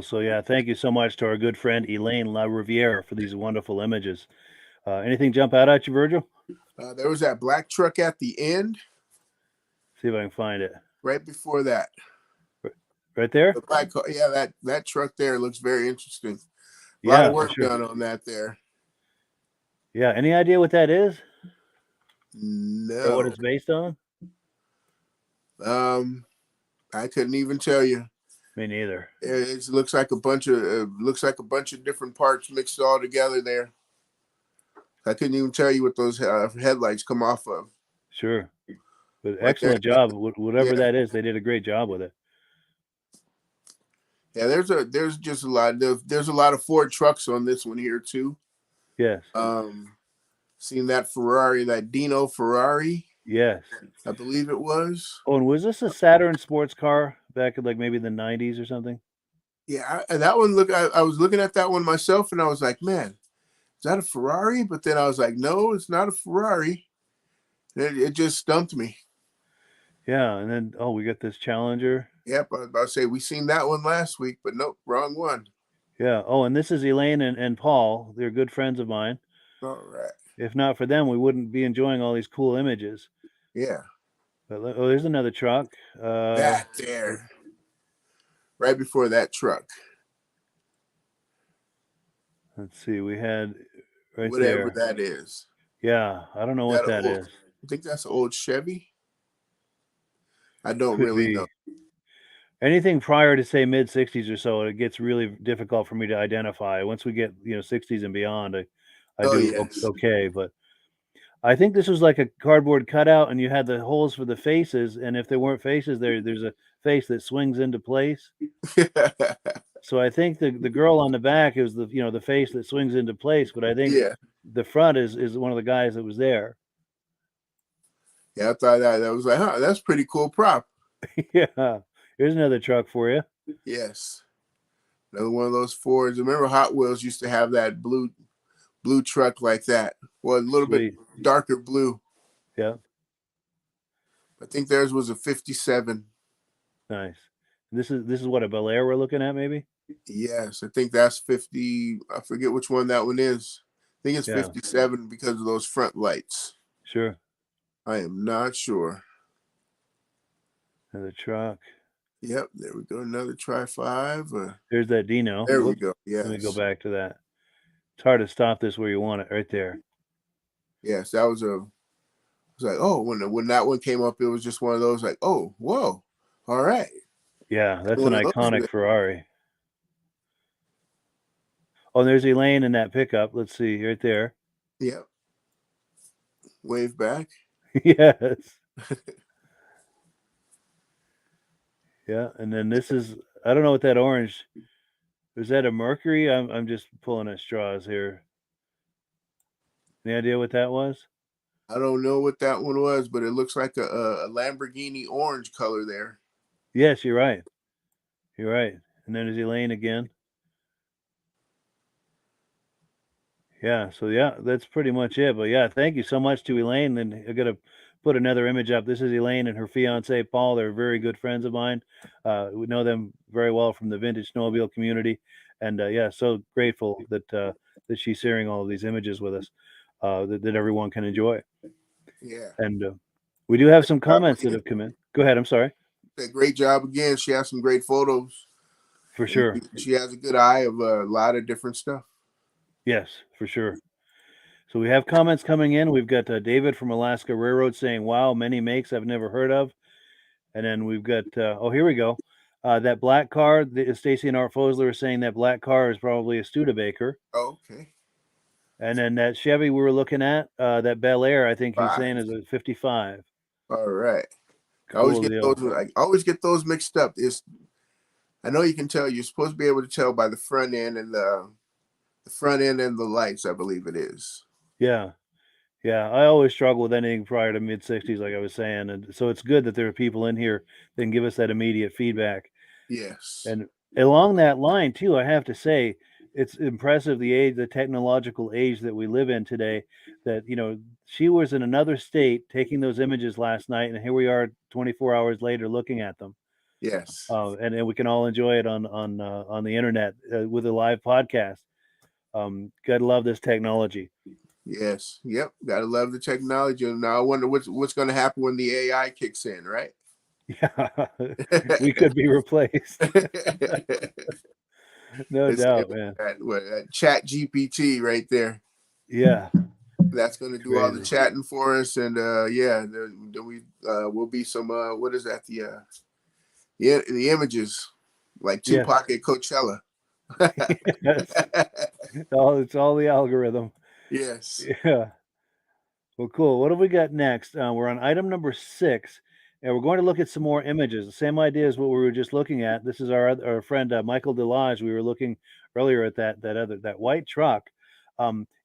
Speaker 1: So yeah, thank you so much to our good friend Elaine La Riviere for these wonderful images. Anything jump out at you, Virgil?
Speaker 2: There was that black truck at the end,
Speaker 1: See if I can find it.
Speaker 2: right before that.
Speaker 1: Right there?
Speaker 2: The black car, yeah, that truck there looks very interesting. A lot
Speaker 1: Yeah,
Speaker 2: of
Speaker 1: for
Speaker 2: work
Speaker 1: sure.
Speaker 2: done on that there.
Speaker 1: Yeah. Any idea what that is? Or what
Speaker 2: No,
Speaker 1: it's based on?
Speaker 2: I couldn't even tell you.
Speaker 1: Me neither.
Speaker 2: It looks like a bunch of different parts mixed all together there. I couldn't even tell you what those headlights come off of.
Speaker 1: Sure. But
Speaker 2: But
Speaker 1: excellent job. Whatever
Speaker 2: yeah,
Speaker 1: that is, they did a great job with it.
Speaker 2: yeah. There's just a lot. There's a lot of Ford trucks on this one here too.
Speaker 1: Yes.
Speaker 2: Seen that Ferrari, that Dino Ferrari,
Speaker 1: Yes.
Speaker 2: I believe it was.
Speaker 1: Oh, and was this a Saturn sports car back in like maybe the 90s or something?
Speaker 2: Yeah, that one. I was looking at that one myself, and I was like, man, is that a Ferrari? But then I was like, no, it's not a Ferrari. It just stumped me.
Speaker 1: Yeah, and then we got this Challenger.
Speaker 2: Yep, I was about to say we seen that one last week, but nope, wrong one.
Speaker 1: Yeah. Oh, and this is Elaine and Paul. They're good friends of mine.
Speaker 2: All right.
Speaker 1: If not for them, we wouldn't be enjoying all these cool images.
Speaker 2: Yeah.
Speaker 1: But there's another truck.
Speaker 2: That there. Right before that truck.
Speaker 1: Let's see. We had right
Speaker 2: Whatever
Speaker 1: there.
Speaker 2: that is.
Speaker 1: Yeah, I don't know what that is.
Speaker 2: I think that's an old Chevy. I don't
Speaker 1: Could
Speaker 2: really
Speaker 1: be.
Speaker 2: know.
Speaker 1: Anything prior to say mid 60s or so, it gets really difficult for me to identify. Once we get 60s and beyond, I do
Speaker 2: Yes.
Speaker 1: okay. But I think this was like a cardboard cutout, and you had the holes for the faces. And if there weren't faces, there's a face that swings into place. So I think the girl on the back is the face that swings into place. But I think the front is one of the guys that was there.
Speaker 2: Yeah, I thought that was like, that's pretty cool prop.
Speaker 1: Yeah. Here's another truck for you.
Speaker 2: Yes. Another one of those Fords. Remember Hot Wheels used to have that blue truck like that. Well, a little bit darker blue.
Speaker 1: Yeah.
Speaker 2: I think theirs was a 57.
Speaker 1: Nice. This is what, a Bel Air we're looking at, maybe?
Speaker 2: Yes, I think that's 50. I forget which one that one is. I think it's 57 because of those front lights.
Speaker 1: Sure.
Speaker 2: I am not sure.
Speaker 1: Another truck.
Speaker 2: Yep, there we go. Another Tri-5.
Speaker 1: There's that Dino.
Speaker 2: There we go. Yes.
Speaker 1: Let me go back to that. It's hard to stop this where you want it, right there.
Speaker 2: Yes, that was like, oh, when that one came up, it was just one of those like, oh, whoa, all right.
Speaker 1: Yeah, that's an iconic Ferrari. Oh, and there's Elaine in that pickup. Let's see, right there.
Speaker 2: Yep. Wave back.
Speaker 1: Yes. Yeah, and then this is, I don't know what that orange, is that a Mercury? I'm just pulling at straws here. Any idea what that was?
Speaker 2: I don't know what that one was, but it looks like a Lamborghini orange color there.
Speaker 1: Yes, you're right. You're right. And then there's Elaine again. Yeah, so yeah, that's pretty much it. But yeah, thank you so much to Elaine. And I'm going to put another image up. This is Elaine and her fiance, Paul. They're very good friends of mine. We know them very well from the vintage snowmobile community. And yeah, so grateful that she's sharing all of these images with us that everyone can enjoy.
Speaker 2: Yeah.
Speaker 1: And we do have some comments that have come in. Go ahead. I'm sorry.
Speaker 2: Great job again. She has some great photos.
Speaker 1: For sure.
Speaker 2: She has a good eye of a lot of different stuff.
Speaker 1: Yes, for sure. So we have comments coming in. We've got David from Alaska Railroad saying, wow, many makes I've never heard of. And then we've got, here we go. That black car, Stacy and Art Fosler are saying that black car is probably a Studebaker.
Speaker 2: Oh, okay.
Speaker 1: And then that Chevy we were looking at, that Bel Air, I think he's saying is a 55.
Speaker 2: All right.
Speaker 1: Cool
Speaker 2: I always get those mixed up. I know you can tell. You're supposed to be able to tell by the front end and the front end and the lights, I believe it is.
Speaker 1: Yeah. Yeah. I always struggle with anything prior to mid 60s, like I was saying. And so it's good that there are people in here that can give us that immediate feedback.
Speaker 2: Yes.
Speaker 1: And along that line, too, I have to say, it's impressive the technological age that we live in today, that, she was in another state taking those images last night, and here we are 24 hours later looking at them.
Speaker 2: Yes.
Speaker 1: And we can all enjoy it on the internet with a live podcast. Gotta love this technology.
Speaker 2: Yes. Yep. Gotta love the technology. And now I wonder what's going to happen when the AI kicks in, right?
Speaker 1: Yeah, we could be replaced. No
Speaker 2: It's
Speaker 1: doubt, man.
Speaker 2: that Chat GPT right there.
Speaker 1: Yeah,
Speaker 2: That's going to do all the
Speaker 1: crazy.
Speaker 2: chatting for us, and then we will be some what is that the images like
Speaker 1: Yes,
Speaker 2: Tupac at Coachella.
Speaker 1: yes. It's all the algorithm.
Speaker 2: Yes.
Speaker 1: Yeah. Well, cool. What have we got next? We're on item number 6, and we're going to look at some more images. The same idea as what we were just looking at. This is our friend Michael Delage. We were looking earlier at that white truck.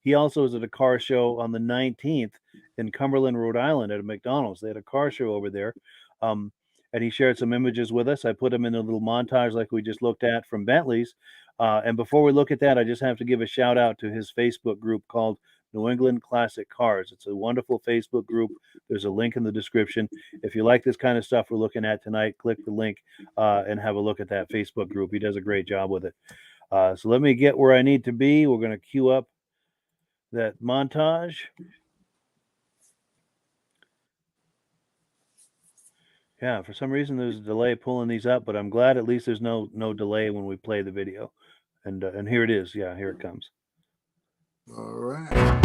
Speaker 1: He also was at a car show on the 19th in Cumberland, Rhode Island, at a McDonald's. They had a car show over there, um, and he shared some images with us. I put them in a little montage like we just looked at from Bentley's. And before we look at that, I just have to give a shout out to his Facebook group called New England Classic Cars. It's a wonderful Facebook group. There's a link in the description. If you like this kind of stuff we're looking at tonight, click the link and have a look at that Facebook group. He does a great job with it. So let me get where I need to be. We're going to queue up that montage. Yeah, for some reason there's a delay pulling these up, but I'm glad at least there's no delay when we play the video. And here it is. Yeah, here it comes.
Speaker 2: All right.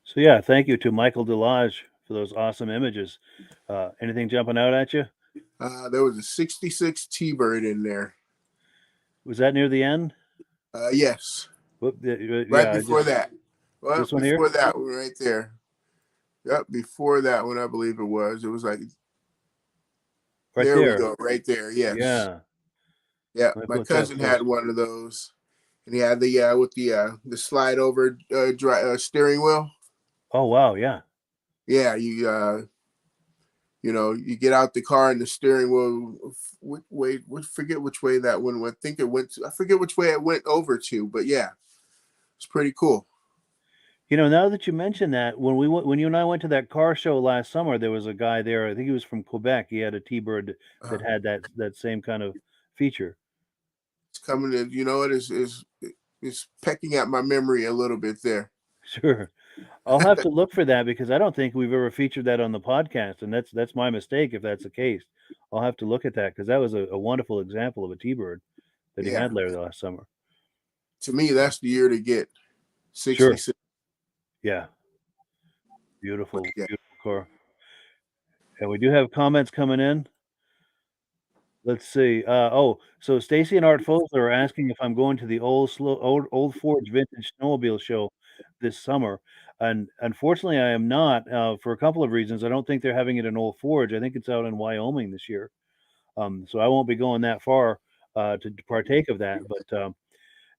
Speaker 1: So yeah, thank you to Michael Delage for those awesome images. Anything jumping out at you?
Speaker 2: There was a 66 T-Bird in there.
Speaker 1: Was that near the end?
Speaker 2: Yes.
Speaker 1: Whoop,
Speaker 2: Right
Speaker 1: yeah,
Speaker 2: before that. Well,
Speaker 1: this one
Speaker 2: before
Speaker 1: here?
Speaker 2: that one right there. Yep, before that one, I believe it was. It was like,
Speaker 1: Right
Speaker 2: there we
Speaker 1: there.
Speaker 2: go, right there. Yes.
Speaker 1: Yeah.
Speaker 2: Yeah,
Speaker 1: Let me
Speaker 2: my
Speaker 1: put that
Speaker 2: cousin
Speaker 1: close.
Speaker 2: had one of those, and he had the with the slide over steering wheel.
Speaker 1: Oh wow, yeah.
Speaker 2: Yeah, you get out the car and the steering wheel. Forget which way that one went. I think it went. I forget which way it went over to, but yeah, it's pretty cool.
Speaker 1: Now that you mention that, when you and I went to that car show last summer, there was a guy there. I think he was from Quebec. He had a T-Bird that had that same kind of feature.
Speaker 2: It's coming in. It is pecking at my memory a little bit there.
Speaker 1: Sure. I'll have to look for that because I don't think we've ever featured that on the podcast, and that's my mistake if that's the case. I'll have to look at that because that was a wonderful example of a T-Bird that he had there last summer.
Speaker 2: To me, that's the year to get 66.
Speaker 1: Sure. Yeah,
Speaker 2: But
Speaker 1: beautiful,
Speaker 2: yeah.
Speaker 1: beautiful car. And we do have comments coming in. Let's see. So Stacy and Art Fosler are asking if I'm going to the old Forge Vintage Snowmobile Show this summer, and unfortunately, I am not for a couple of reasons. I don't think they're having it in Old Forge. I think it's out in Wyoming this year. So I won't be going that far to partake of that. But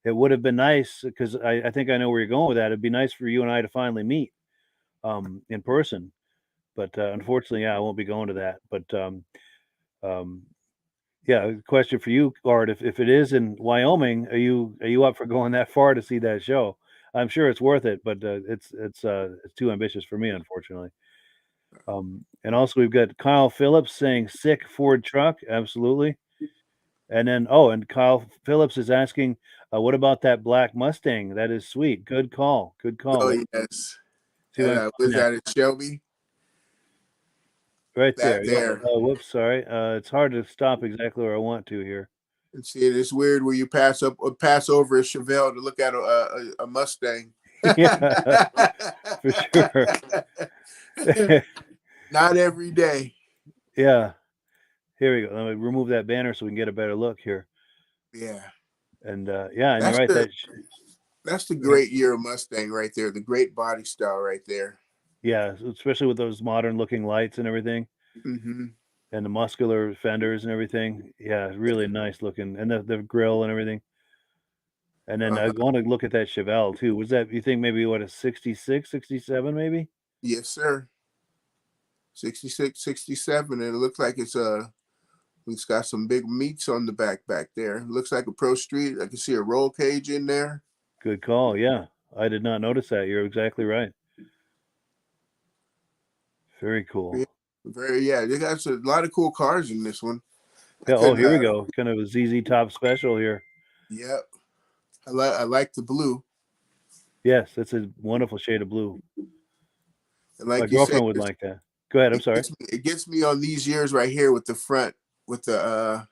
Speaker 1: it would have been nice because I think I know where you're going with that. It'd be nice for you and I to finally meet in person. But unfortunately, yeah, I won't be going to that. But um, yeah, question for you, Art. If it is in Wyoming, are you up for going that far to see that show? I'm sure it's worth it, but it's too ambitious for me, unfortunately. And also we've got Kyle Phillips saying sick Ford truck, absolutely. And then and Kyle Phillips is asking, what about that black Mustang? That is sweet. Good call. Good call.
Speaker 2: Oh
Speaker 1: Let's
Speaker 2: yes.
Speaker 1: see if I can
Speaker 2: Was
Speaker 1: find that
Speaker 2: that a Shelby?
Speaker 1: right
Speaker 2: That
Speaker 1: there. Yep.
Speaker 2: there.
Speaker 1: Whoops, sorry. It's hard to stop exactly where I want to here.
Speaker 2: And see, it's weird where you pass over a Chevelle to look at a Mustang.
Speaker 1: Yeah, for sure.
Speaker 2: Not every day.
Speaker 1: Yeah. Here we go. Let me remove that banner so we can get a better look here.
Speaker 2: Yeah.
Speaker 1: And yeah, and you're
Speaker 2: That's
Speaker 1: right.
Speaker 2: the that's the great year Mustang right there. The great body style right there.
Speaker 1: Yeah, especially with those modern looking lights and everything,
Speaker 2: Mm-hmm.
Speaker 1: and the muscular fenders and everything. Yeah, really nice looking, and the grill and everything. And then I
Speaker 2: Uh-huh.
Speaker 1: want to look at that Chevelle too. Was that you think maybe what a 66, 67 maybe?
Speaker 2: Yes, sir. 66, 67, and it looks like it's got some big meats on the back there. It looks like a Pro Street. I can see a roll cage in there.
Speaker 1: Good call. Yeah, I did not notice that. You're exactly right. Very
Speaker 2: Yeah,
Speaker 1: cool.
Speaker 2: they got a lot of cool cars in this one. I
Speaker 1: Yeah. Oh,
Speaker 2: couldn't.
Speaker 1: here we go. Kind of a ZZ Top special here.
Speaker 2: Yep. I like the blue,
Speaker 1: Yes, that's a wonderful shade of blue.
Speaker 2: and
Speaker 1: My
Speaker 2: like you say,
Speaker 1: girlfriend would like that. Go ahead. I'm sorry.
Speaker 2: it gets me on these years right here with the front with the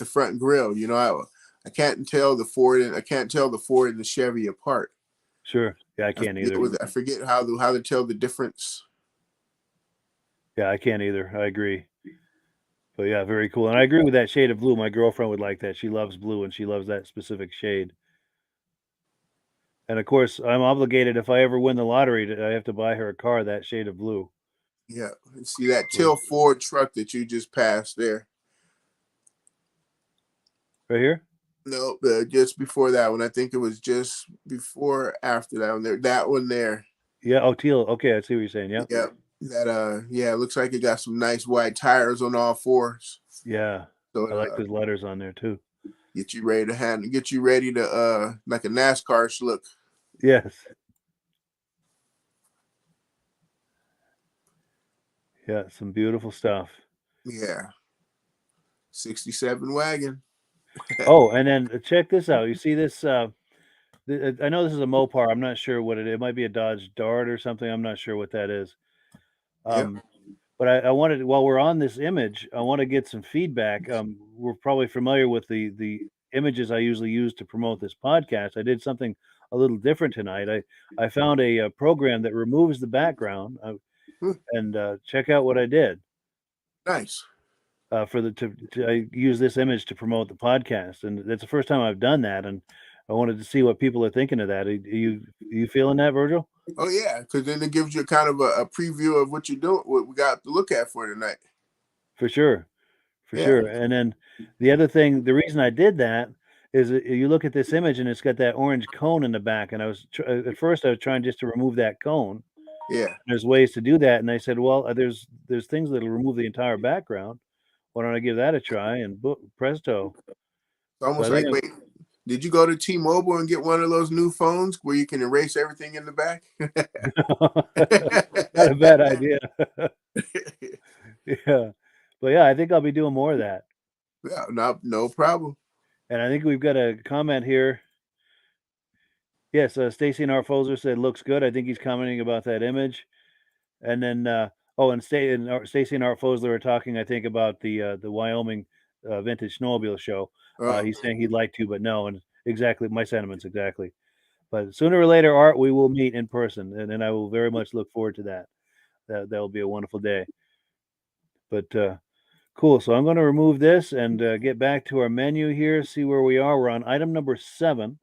Speaker 2: front grill. I can't tell the Ford and the Chevy apart.
Speaker 1: Sure. Yeah, I can't either.
Speaker 2: I forget how to tell the difference.
Speaker 1: Yeah, I can't either. I agree. But yeah, very cool. And I agree with that shade of blue. My girlfriend would like that. She loves blue and she loves that specific shade. And of course, I'm obligated if I ever win the lottery, I have to buy her a car that shade of blue.
Speaker 2: Yeah, and see that
Speaker 1: So,
Speaker 2: Till Ford truck that you just passed there.
Speaker 1: right here?
Speaker 2: No, just before that one. I think it was just before after that one there. That one there.
Speaker 1: Yeah. Oh, teal. Okay, I see what you're saying. Yeah.
Speaker 2: Yeah. It looks like it got some nice white tires on all fours.
Speaker 1: Yeah.
Speaker 2: So
Speaker 1: I like those letters on there too.
Speaker 2: get you ready to like a NASCAR look.
Speaker 1: Yes. Yeah. Some beautiful stuff.
Speaker 2: Yeah. 67 wagon.
Speaker 1: Oh, and then check this out. You see this? I know this is a Mopar. I'm not sure what it is. It might be a Dodge Dart or something. I'm not sure what that is.
Speaker 2: Yep.
Speaker 1: But I wanted, while we're on this image, I want to get some feedback. We're probably familiar with the images I usually use to promote this podcast. I did something a little different tonight. I found a program that removes the background, and check out what I did.
Speaker 2: Nice.
Speaker 1: I use this image to promote the podcast, and that's the first time I've done that. And I wanted to see what people are thinking of that. Are you feeling that, Virgil?
Speaker 2: Oh yeah, because then it gives you kind of a preview of what you're doing, what we got to look at for tonight.
Speaker 1: For sure. For
Speaker 2: Yeah.
Speaker 1: sure. And then the other thing, the reason I did that is that you look at this image and it's got that orange cone in the back. And at first I was trying just to remove that cone.
Speaker 2: Yeah.
Speaker 1: There's ways to do that, and I said, well, there's things that'll remove the entire background. Why don't I give that a try? And presto.
Speaker 2: It's
Speaker 1: So
Speaker 2: almost
Speaker 1: I
Speaker 2: like,
Speaker 1: think
Speaker 2: wait, did you go to T-Mobile and get one of those new phones where you can erase everything in the back?
Speaker 1: not a bad idea. Yeah, but yeah, I think I'll be doing more of that.
Speaker 2: Yeah, no problem.
Speaker 1: And I think we've got a comment here. Yes, Stacy and Arfoser said looks good. I think he's commenting about that image. And then and Stacy and Art Fosler are talking, I think, about the Wyoming vintage snowmobile show. He's saying he'd like to, but no, and exactly my sentiments exactly. But sooner or later, Art, we will meet in person, and I will very much look forward to that. That'll be a wonderful day. But cool. So I'm going to remove this and get back to our menu here, see where we are. We're on item number 7,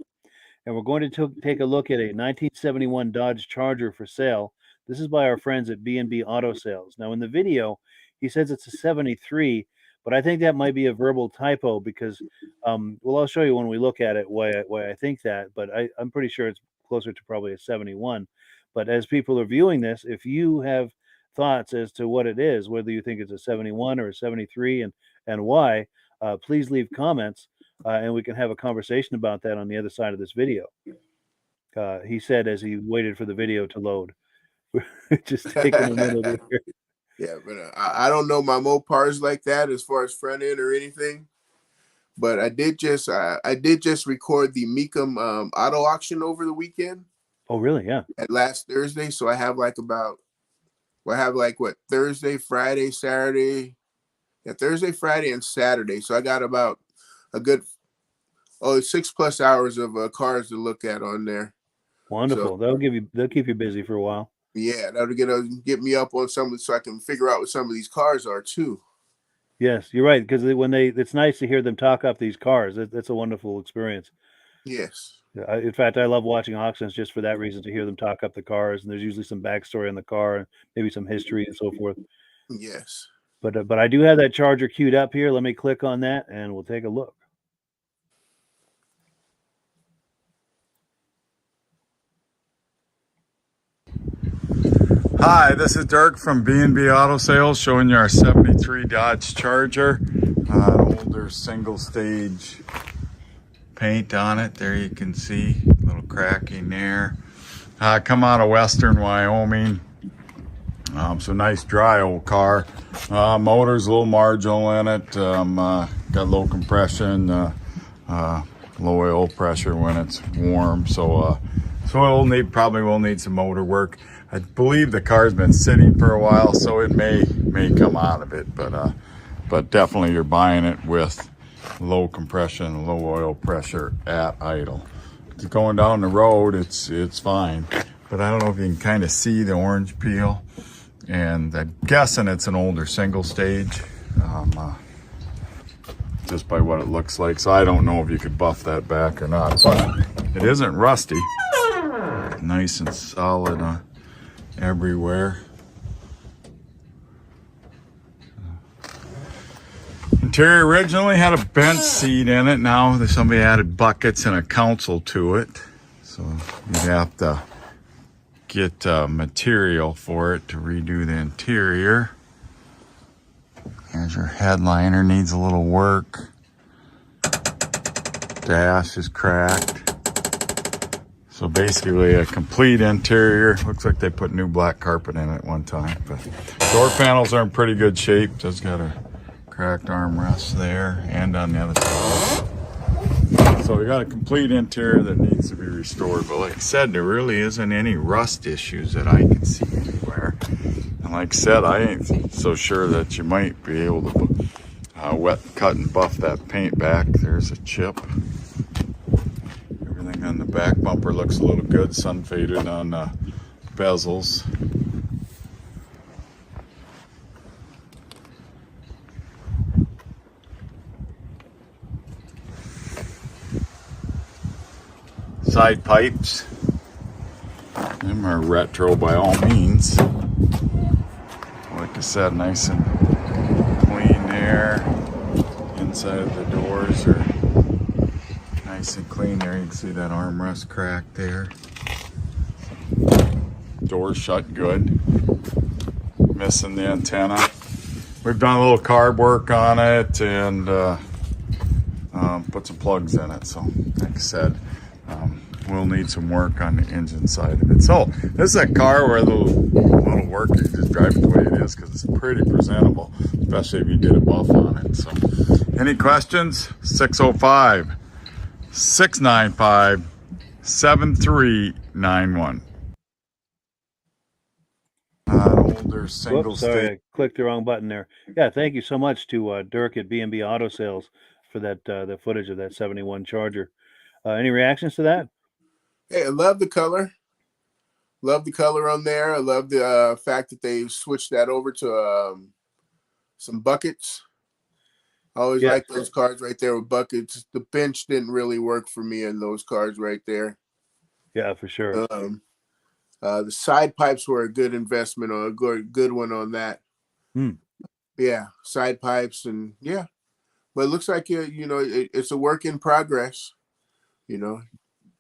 Speaker 1: and we're going to take a look at a 1971 Dodge Charger for sale. This is by our friends at B&B Auto Sales. Now, in the video, he says it's a 73, but I think that might be a verbal typo because, well, I'll show you when we look at it why I think that, but I'm pretty sure it's closer to probably a 71. But as people are viewing this, if you have thoughts as to what it is, whether you think it's a 71 or a 73 and why, please leave comments and we can have a conversation about that on the other side of this video. He said as he waited for the video to load. Just taking a minute here.
Speaker 2: Yeah, but I don't know my Mopars like that as far as front end or anything. But I did just record the Mecum auto auction over the weekend.
Speaker 1: Oh, really? Yeah.
Speaker 2: At last Thursday, so I have Thursday, Friday, Saturday. Yeah, Thursday, Friday, and Saturday. So I got about a good 6+ hours of cars to look at on there.
Speaker 1: Wonderful. So, they'll keep you busy for a while.
Speaker 2: Yeah, that'll get me up on some, so I can figure out what some of these cars are too.
Speaker 1: Yes, you're right. Because it's nice to hear them talk up these cars. That's a wonderful experience.
Speaker 2: Yes.
Speaker 1: In fact, I love watching auctions just for that reason, to hear them talk up the cars. And there's usually some backstory on the car and maybe some history and so forth.
Speaker 2: Yes.
Speaker 1: But I do have that Charger queued up here. Let me click on that and we'll take a look.
Speaker 6: Hi, this is Dirk from B&B Auto Sales showing you our 73 Dodge Charger. Older single stage paint on it. There you can see a little cracking there. Come out of western Wyoming. So nice dry old car. Motor's a little marginal in it. Got low compression, low oil pressure when it's warm. So probably will need some motor work. I believe the car's been sitting for a while, so it may come out of it, but definitely you're buying it with low compression, low oil pressure at idle. Going down the road, it's fine, but I don't know if you can kind of see the orange peel, and I'm guessing it's an older single stage, just by what it looks like. So I don't know if you could buff that back or not, but it isn't rusty. Nice and solid everywhere. Interior originally had a bench seat in it. Now somebody added buckets and a console to it, so you'd have to get material for it to redo the interior. Here's your headliner, needs a little work. Dash is cracked. So basically a complete interior. Looks like they put new black carpet in it one time. But door panels are in pretty good shape. Just got a cracked armrest there and on the other side. So we got a complete interior that needs to be restored. But like I said, there really isn't any rust issues that I can see anywhere. And like I said, I ain't so sure that you might be able to wet cut and buff that paint back. There's a chip. Everything on the back bumper looks a little good. Sun faded on the bezels. Side pipes. Them are retro by all means. Like I said, nice and clean there. Inside of the doors are nice and clean there. You can see that armrest crack there. Doors shut good. Missing the antenna. We've done a little carb work on it and put some plugs in it. So like I said, we'll need some work on the engine side of it. So this is a car where a little work, you just drive it the way it is because it's pretty presentable, especially if you did a buff on it. So any questions? 605-695-7391. Older single
Speaker 1: Sorry, I clicked the wrong button there. Yeah, thank you so much to Dirk at B&B Auto Sales for that the footage of that 71 Charger. Any reactions to that?
Speaker 2: Hey, I love the color. Love the color on there. I love the fact that they switched that over to some buckets. I always
Speaker 1: Yes.
Speaker 2: like those cars right there with buckets. The bench didn't really work for me in those cars right there.
Speaker 1: Yeah, for sure.
Speaker 2: The side pipes were a good investment or a good one on that. Yeah, side pipes and yeah. But it looks like it's a work in progress. You know,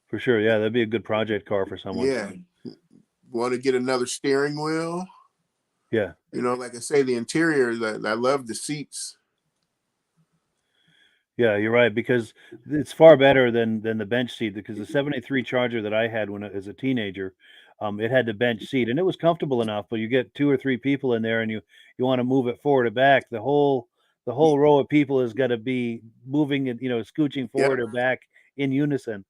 Speaker 1: For sure. Yeah, that'd be a good project car for someone.
Speaker 2: yeah. Want to get another steering wheel?
Speaker 1: Yeah.
Speaker 2: Like I say, the interior. I love the seats.
Speaker 1: Yeah, you're right, because it's far better than the bench seat, because the 73 Charger that I had when I as a teenager, it had the bench seat and it was comfortable enough, but you get 2 or 3 people in there and you wanna move it forward or back, the whole row of people has gotta be moving and, scooching
Speaker 2: Yep.
Speaker 1: forward or back in unison,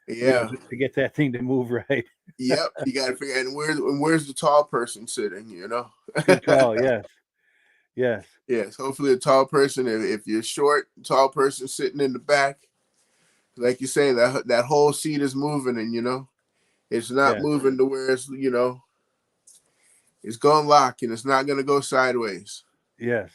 Speaker 2: Yeah.
Speaker 1: to get that thing to move right.
Speaker 2: Yep. You got to figure. And where's the tall person sitting?
Speaker 1: Good call, yes. Yes.
Speaker 2: Yes. Hopefully, a tall person. If you're short, tall person sitting in the back, like you say, that whole seat is moving, and it's not
Speaker 1: Yeah.
Speaker 2: moving to where it's going to lock, and it's not going to go sideways.
Speaker 1: Yes.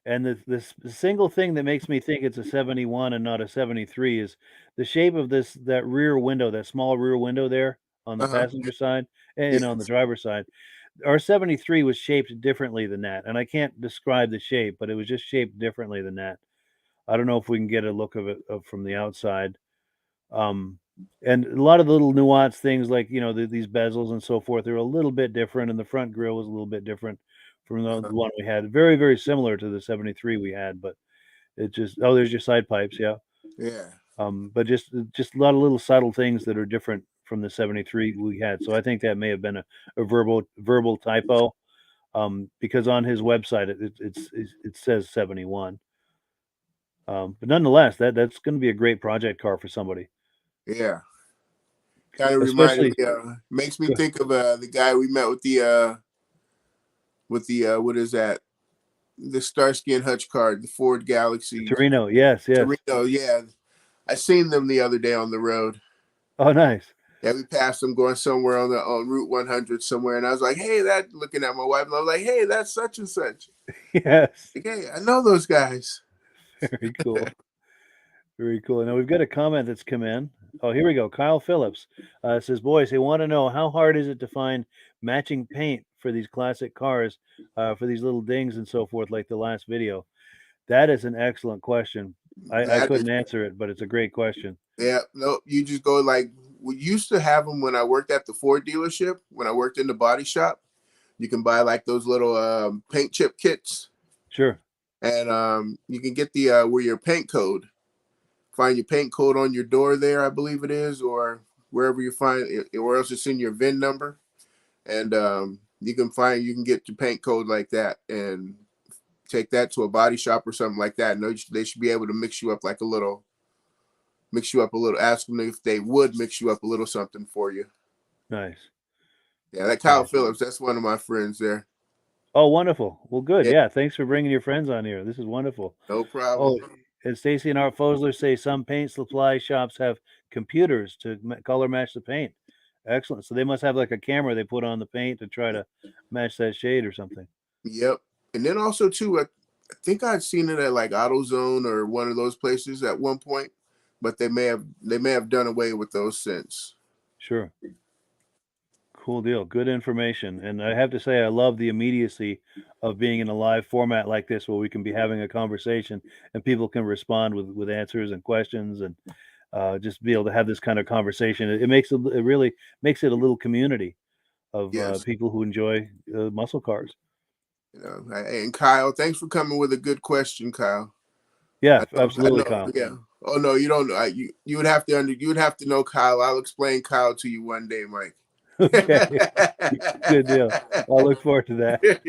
Speaker 1: And the single thing that makes me think it's a 71 and not a 73 is the shape of that rear window, that small rear window there on the
Speaker 2: Uh-huh.
Speaker 1: passenger side and on the
Speaker 2: Yes.
Speaker 1: driver's side. Our 73 was shaped differently than that, and I can't describe the shape, but it was just shaped differently than that. I don't know if we can get a look of it from the outside. Um, and a lot of the little nuanced things like, these bezels and so forth, they're a little bit different, and the front grille was a little bit different from the
Speaker 2: Uh-huh.
Speaker 1: one we had. Very, very similar to the 73 we had, but it just there's your side pipes, yeah.
Speaker 2: Yeah.
Speaker 1: But just a lot of little subtle things that are different from the 73 we had. So I think that may have been a verbal typo, because on his website it says 71. But nonetheless, that's going to be a great project car for somebody,
Speaker 2: Yeah. Kind of reminded
Speaker 1: especially.
Speaker 2: me. Makes me think of the guy we met with the what is that? The Starsky and Hutch card, the Ford Galaxy
Speaker 1: Torino, yes, yes.
Speaker 2: Torino. Yeah, I seen them the other day on the road.
Speaker 1: Oh, nice.
Speaker 2: Yeah, we passed them going somewhere on Route 100 somewhere, and I was like, "Hey, that!" Looking at my wife, and I was like, "Hey, that's such and such."
Speaker 1: Yes.
Speaker 2: Like, hey, I know those guys.
Speaker 1: Very cool. Very cool. Now we've got a comment that's come in. Oh, here we go. Kyle Phillips says, "Boys, they want to know how hard is it to find matching paint for these classic cars, for these little dings and so forth, like the last video." That is an excellent question. I
Speaker 2: That is,
Speaker 1: couldn't answer it, but it's a great question.
Speaker 2: yeah, no, you just go like we used to have them when I worked at the Ford dealership. When I worked in the body shop, you can buy like those little paint chip kits,
Speaker 1: Sure.
Speaker 2: and you can get the where your paint code. Find your paint code on your door there, I believe it is, or wherever you find it, or else it's in your VIN number, and you can get your paint code like that and take that to a body shop or something like that. And they should be able to mix you up a little. Ask them if they would mix you up a little something for you.
Speaker 1: Nice.
Speaker 2: Yeah, that Kyle
Speaker 1: Nice.
Speaker 2: Phillips, that's one of my friends there.
Speaker 1: Oh, wonderful. Well, good.
Speaker 2: Yeah,
Speaker 1: Yeah. Thanks for bringing your friends on here. This is wonderful.
Speaker 2: no problem.
Speaker 1: Oh, and Stacy and Art Fosler say some paint supply shops have computers to color match the paint. Excellent. So they must have like a camera they put on the paint to try to match that shade or something.
Speaker 2: Yep. And then also too, I think I'd seen it at like AutoZone or one of those places at one point, but they may have done away with those since.
Speaker 1: Sure. Cool deal. Good information. And I have to say, I love the immediacy of being in a live format like this where we can be having a conversation and people can respond with answers and questions and just be able to have this kind of conversation. It really makes it a little community of
Speaker 2: Yes.
Speaker 1: people who enjoy muscle cars.
Speaker 2: And Kyle, thanks for coming with a good question, Kyle.
Speaker 1: Yeah,
Speaker 2: I
Speaker 1: absolutely,
Speaker 2: know.
Speaker 1: Kyle.
Speaker 2: Yeah. Oh no, you don't. You would have to you would have to know Kyle. I'll explain Kyle to you one day, Mike.
Speaker 1: Okay, good deal. I'll look forward to that.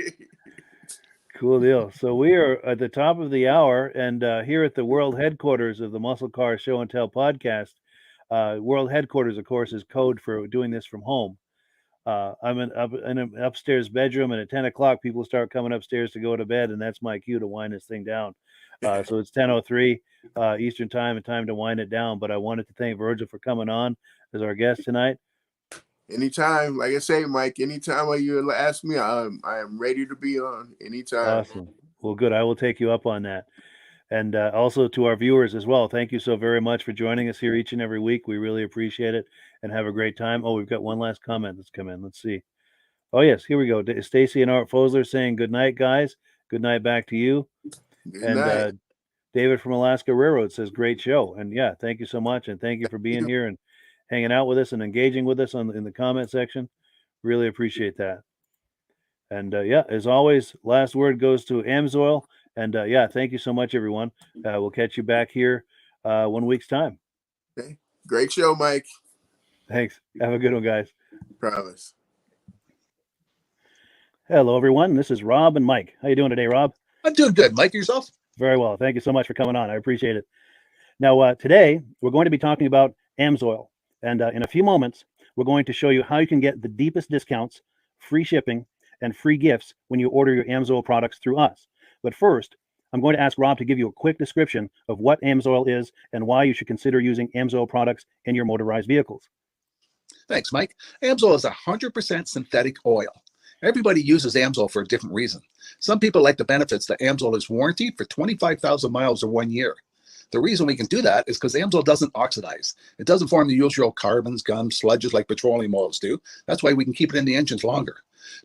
Speaker 1: Cool deal. So we are at the top of the hour, and here at the world headquarters of the Muscle Car Show and Tell podcast. World headquarters, of course, is code for doing this from home. I'm in an upstairs bedroom, and at 10 o'clock, people start coming upstairs to go to bed, and that's my cue to wind this thing down. So it's 10:03 Eastern time, and time to wind it down. But I wanted to thank Virgil for coming on. as our guest tonight.
Speaker 2: Anytime, like I say, Mike, anytime you ask me, I am ready to be on anytime.
Speaker 1: Awesome. Well, good. I will take you up on that. And also to our viewers as well, thank you so very much for joining us here each and every week. We really appreciate it and have a great time. Oh, we've got one last comment that's come in. Let's see. Oh, yes, here we go. Stacy and Art Fosler saying good night, guys. Good night back to you.
Speaker 2: Good
Speaker 1: And
Speaker 2: night.
Speaker 1: David from Alaska Railroad says great show. And yeah, thank you so much. And thank you for being here and hanging out with us and engaging with us in the comment section. Really appreciate that. And yeah, as always, last word goes to Amsoil. And yeah, thank you so much, everyone. We'll catch you back here 1 week's time.
Speaker 2: Okay. Great show, Mike.
Speaker 1: Thanks. Have a good one, guys.
Speaker 2: Promise.
Speaker 1: Hello, everyone. This is Rob and Mike. How you doing today, Rob?
Speaker 7: I'm doing good. Mike, yourself?
Speaker 1: Very well. Thank you so much for coming on. I appreciate it. Now, today, we're going to be talking about Amsoil. And in a few moments, we're going to show you how you can get the deepest discounts, free shipping, and free gifts when you order your Amsoil products through us. But first, I'm going to ask Rob to give you a quick description of what Amsoil is and why you should consider using Amsoil products in your motorized vehicles.
Speaker 7: Thanks, Mike. Amsoil is 100% synthetic oil. Everybody uses Amsoil for a different reason. Some people like the benefits that Amsoil is warranted for 25,000 miles or 1 year. The reason we can do that is because Amsoil doesn't oxidize. It doesn't form the usual carbons, gums, sludges like petroleum oils do. That's why we can keep it in the engines longer.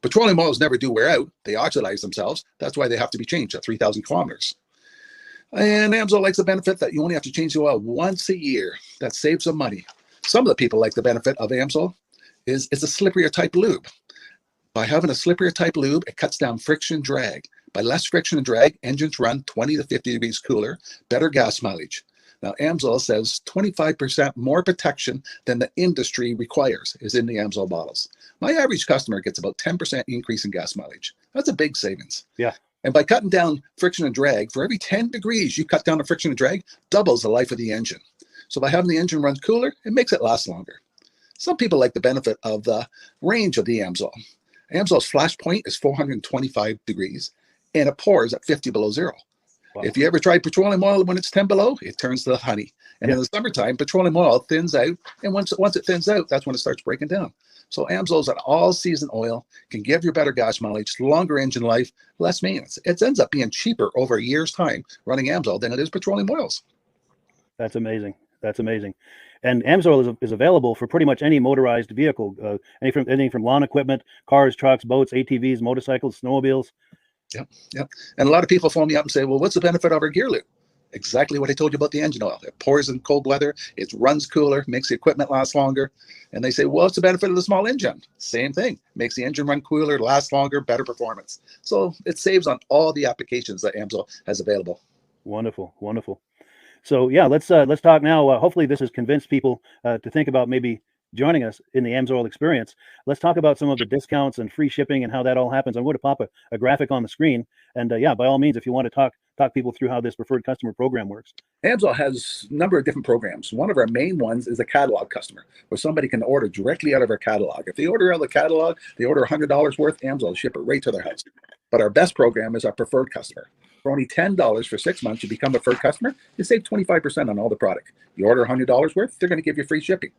Speaker 7: Petroleum oils never do wear out. They oxidize themselves. That's why they have to be changed at 3,000 kilometers. And Amsoil likes the benefit that you only have to change the oil once a year. That saves some money. Some of the people like the benefit of Amsoil is it's a slipperier type lube. By having a slipperier type lube, it cuts down friction and drag. By less friction and drag, engines run 20 to 50 degrees cooler, better gas mileage. Now, Amsoil says 25% more protection than the industry requires is in the Amsoil bottles. My average customer gets about 10% increase in gas mileage. That's a big savings.
Speaker 1: Yeah.
Speaker 7: And by cutting down friction and drag, for every 10 degrees you cut down the friction and drag, doubles the life of the engine. So by having the engine run cooler, it makes it last longer. Some people like the benefit of the range of the Amsoil. Amsoil's flash point is 425 degrees, and it pours at 50 below zero. Wow. If you ever tried petroleum oil when it's 10 below, it turns to honey. And in the summertime, petroleum oil thins out, and once it thins out, that's when it starts breaking down. So Amsoil's an all-season oil, can give you better gas mileage, longer engine life, less maintenance. It ends up being cheaper over a year's time running Amsoil than it is petroleum oils.
Speaker 1: That's amazing. That's amazing. And Amsoil is available for pretty much any motorized vehicle, anything from lawn equipment, cars, trucks, boats, ATVs, motorcycles, snowmobiles.
Speaker 7: Yep. And a lot of people phone me up and say, well, what's the benefit of our gear lube? Exactly what I told you about the engine oil. It pours in cold weather, it runs cooler, makes the equipment last longer. And they say, well, what's the benefit of the small engine? Same thing. Makes the engine run cooler, last longer, better performance. So it saves on all the applications that Amsoil has available.
Speaker 1: Wonderful, wonderful. So yeah, let's talk now. Hopefully this has convinced people to think about maybe joining us in the Amsoil experience. Let's talk about some of the discounts and free shipping and how that all happens. I'm going to pop a graphic on the screen. And yeah, by all means, if you want to talk people through how this preferred customer program works.
Speaker 7: Amsoil has a number of different programs. One of our main ones is a catalog customer, where somebody can order directly out of our catalog. If they order out of the catalog, they order $100 worth, Amsoil will ship it right to their house. But our best program is our preferred customer. For only $10 for 6 months, you become a preferred customer, you save 25% on all the product. You order $100 worth, they're going to give you free shipping.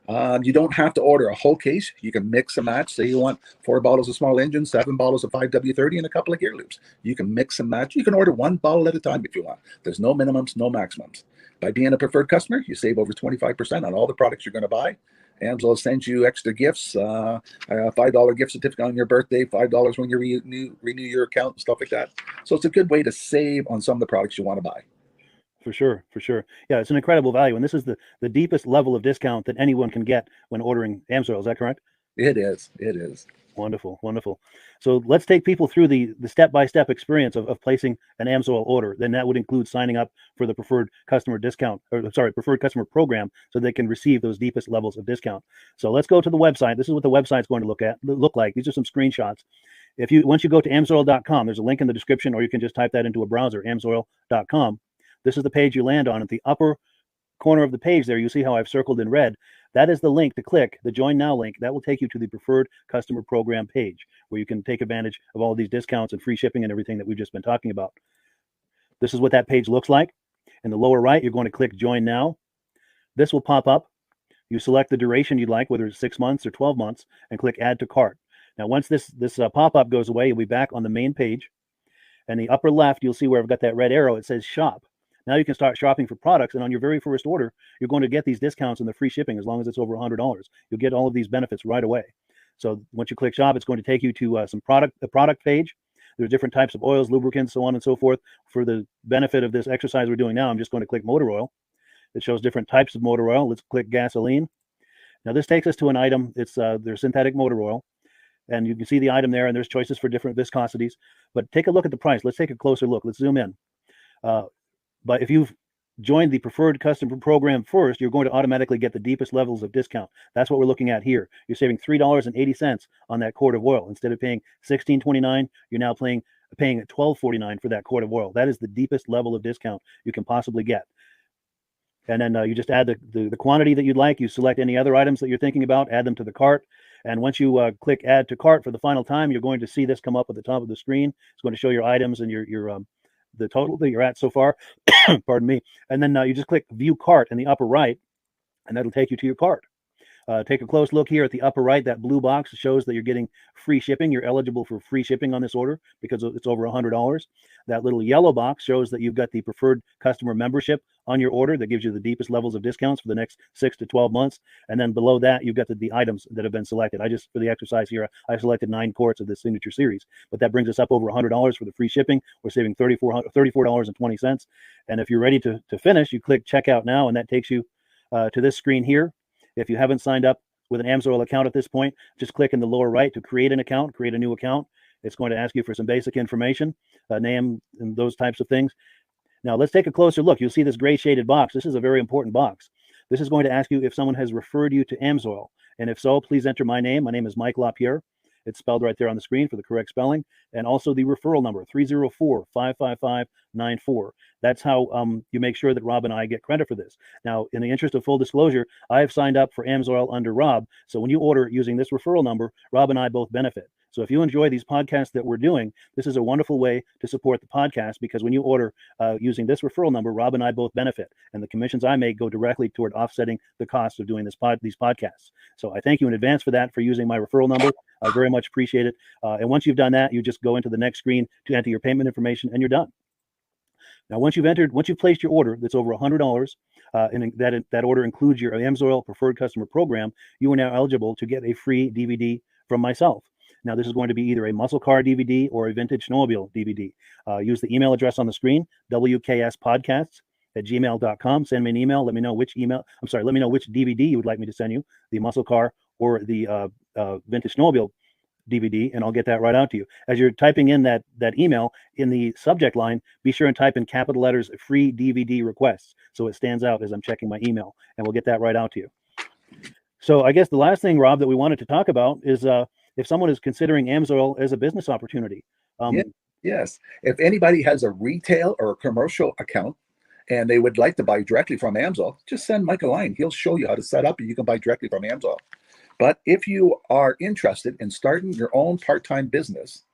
Speaker 7: You don't have to order a whole case. You can mix and match. Say you want 4 bottles of small engine, 7 bottles of 5W30, and a couple of gear loops. You can mix and match. You can order 1 bottle at a time if you want. There's no minimums, no maximums. By being a preferred customer, you save over 25% on all the products you're going to buy. Amsoil sends you extra gifts, a $5 gift certificate on your birthday, $5 when you renew your account, and stuff like that. So it's a good way to save on some of the products you want to buy.
Speaker 1: For sure. Yeah, it's an incredible value. And this is the deepest level of discount that anyone can get when ordering Amsoil. Is that correct?
Speaker 7: It is.
Speaker 1: Wonderful. So let's take people through the step-by-step experience of placing an Amsoil order. Then that would include signing up for the preferred customer preferred customer program, so they can receive those deepest levels of discount. So let's go to the website. This is what the website's going to look like. These are some screenshots. Once you go to amsoil.com, there's a link in the description, or you can just type that into a browser, amsoil.com. This is the page you land on. At the upper corner of the page there, you see how I've circled in red. That is the link to click, the Join Now link. That will take you to the Preferred Customer Program page, where you can take advantage of all of these discounts and free shipping and everything that we've just been talking about. This is what that page looks like. In the lower right, you're going to click Join Now. This will pop up. You select the duration you'd like, whether it's 6 months or 12 months, and click Add to Cart. Now, once this pop-up goes away, you'll be back on the main page. And the upper left, you'll see where I've got that red arrow. It says Shop. Now you can start shopping for products, and on your very first order, you're going to get these discounts and the free shipping as long as it's over $100. You'll get all of these benefits right away. So once you click Shop, it's going to take you to the product page. There's different types of oils, lubricants, so on and so forth. For the benefit of this exercise we're doing now, I'm just going to click motor oil. It shows different types of motor oil. Let's click gasoline. Now this takes us to an item. It's their synthetic motor oil. And you can see the item there, and there's choices for different viscosities. But take a look at the price. Let's take a closer look. Let's zoom in. But if you've joined the preferred customer program first, you're going to automatically get the deepest levels of discount. That's what we're looking at here. You're saving $3.80 on that quart of oil. Instead of paying $16.29, you're now paying $12.49 for that quart of oil. That is the deepest level of discount you can possibly get. And then you just add the quantity that you'd like. You select any other items that you're thinking about, add them to the cart. And once you click Add to Cart for the final time, you're going to see this come up at the top of the screen. It's going to show your items and your the total that you're at so far. Pardon me. And then you just click View Cart in the upper right, and that'll take you to your cart. Take a close look here at the upper right. That blue box shows that you're getting free shipping. You're eligible for free shipping on this order because it's over $100. That little yellow box shows that you've got the preferred customer membership on your order that gives you the deepest levels of discounts for the next 6 to 12 months. And then below that, you've got the items that have been selected. For the exercise here, I selected 9 quarts of the signature series, but that brings us up over $100 for the free shipping. We're saving $34.20. And if you're ready to finish, you click Checkout Now, and that takes you to this screen here. If you haven't signed up with an AMSOIL account at this point, just click in the lower right to create an account, create a new account. It's going to ask you for some basic information, name and those types of things. Now let's take a closer look. You'll see this gray shaded box. This is a very important box. This is going to ask you if someone has referred you to AMSOIL. And if so, please enter my name. My name is Mike LaPierre. It's spelled right there on the screen for the correct spelling. And also the referral number, 304-555-94. That's how you make sure that Rob and I get credit for this. Now, in the interest of full disclosure, I have signed up for AMSOIL under Rob. So when you order using this referral number, Rob and I both benefit. So if you enjoy these podcasts that we're doing, this is a wonderful way to support the podcast, because when you order using this referral number, Rob and I both benefit. And the commissions I make go directly toward offsetting the cost of doing these podcasts. So I thank you in advance for that, for using my referral number. I very much appreciate it. And once you've done that, you just go into the next screen to enter your payment information, and you're done. Now, once you've placed your order that's over $100, and that order includes your AMSOIL preferred customer program, you are now eligible to get a free DVD from myself. Now, this is going to be either a muscle car DVD or a vintage snowmobile DVD. Use the email address on the screen, wkspodcasts@gmail.com. Send me an email. Let me know which DVD you would like me to send you, the muscle car or the vintage snowmobile DVD, and I'll get that right out to you. As you're typing in that email, in the subject line, be sure and type in capital letters "free DVD requests" so it stands out as I'm checking my email, and we'll get that right out to you. So I guess the last thing, Rob, that we wanted to talk about is if someone is considering AMSOIL as a business opportunity.
Speaker 7: Yes. If anybody has a retail or a commercial account and they would like to buy directly from AMSOIL, just send Mike a line. He'll show you how to set up, and you can buy directly from AMSOIL. But if you are interested in starting your own part-time business,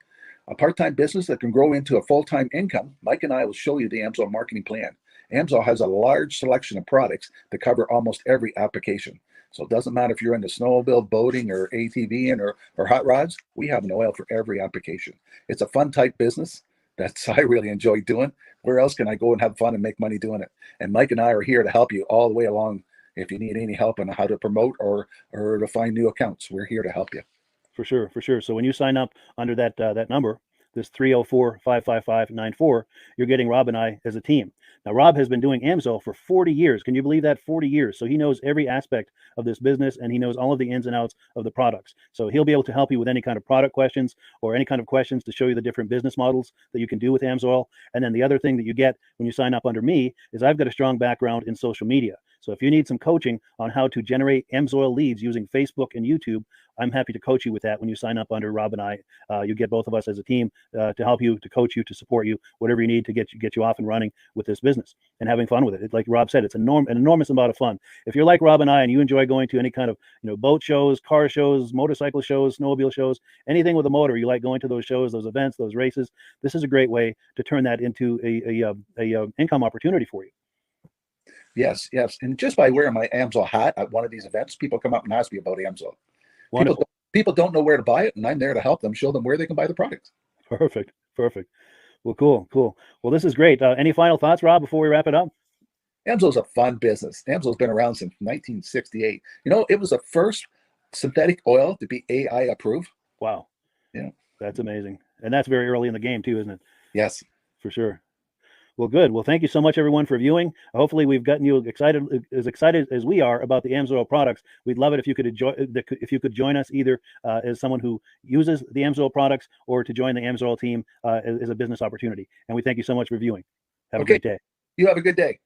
Speaker 7: a part-time business that can grow into a full-time income, Mike and I will show you the AMSOIL marketing plan. AMSOIL has a large selection of products that cover almost every application. So it doesn't matter if you're into snowmobile, boating, or ATVing, or hot rods. We have an oil for every application. It's a fun type business that's I really enjoy doing. Where else can I go and have fun and make money doing it? And Mike and I are here to help you all the way along. If you need any help on how to promote or to find new accounts, we're here to help you.
Speaker 1: For sure. So when you sign up under that number, this 304-555-94, you're getting Rob and I as a team. Now, Rob has been doing AMSOIL for 40 years. Can you believe that? 40 years. So he knows every aspect of this business, and he knows all of the ins and outs of the products. So he'll be able to help you with any kind of product questions or any kind of questions to show you the different business models that you can do with AMSOIL. And then the other thing that you get when you sign up under me is I've got a strong background in social media. So if you need some coaching on how to generate AMSOIL leads using Facebook and YouTube, I'm happy to coach you with that when you sign up under Rob and I. You get both of us as a team to help you, to coach you, to support you, whatever you need to get you off and running with this business and having fun with it. Like Rob said, it's an enormous amount of fun. If you're like Rob and I and you enjoy going to any kind of boat shows, car shows, motorcycle shows, snowmobile shows, anything with a motor, you like going to those shows, those events, those races, this is a great way to turn that into a income opportunity for you.
Speaker 7: Yes, yes. And just by wearing my Amsoil hat at one of these events, people come up and ask me about Amsoil.
Speaker 1: Wonderful.
Speaker 7: People don't know where to buy it, and I'm there to help them, show them where they can buy the product.
Speaker 1: Perfect. Perfect. Well, cool. Cool. Well, this is great. Any final thoughts, Rob, before we wrap it up?
Speaker 7: Amsoil's a fun business. Amsoil's been around since 1968. You know, it was the first synthetic oil to be AI approved.
Speaker 1: Wow.
Speaker 7: Yeah.
Speaker 1: That's amazing. And that's very early in the game too, isn't it?
Speaker 7: Yes.
Speaker 1: For sure. Well, good. Well, thank you so much, everyone, for viewing. Hopefully, we've gotten you excited as we are about the AMSOIL products. We'd love it if you could join us either as someone who uses the AMSOIL products or to join the AMSOIL team as a business opportunity. And we thank you so much for viewing. Have a great day.
Speaker 7: You have a good day.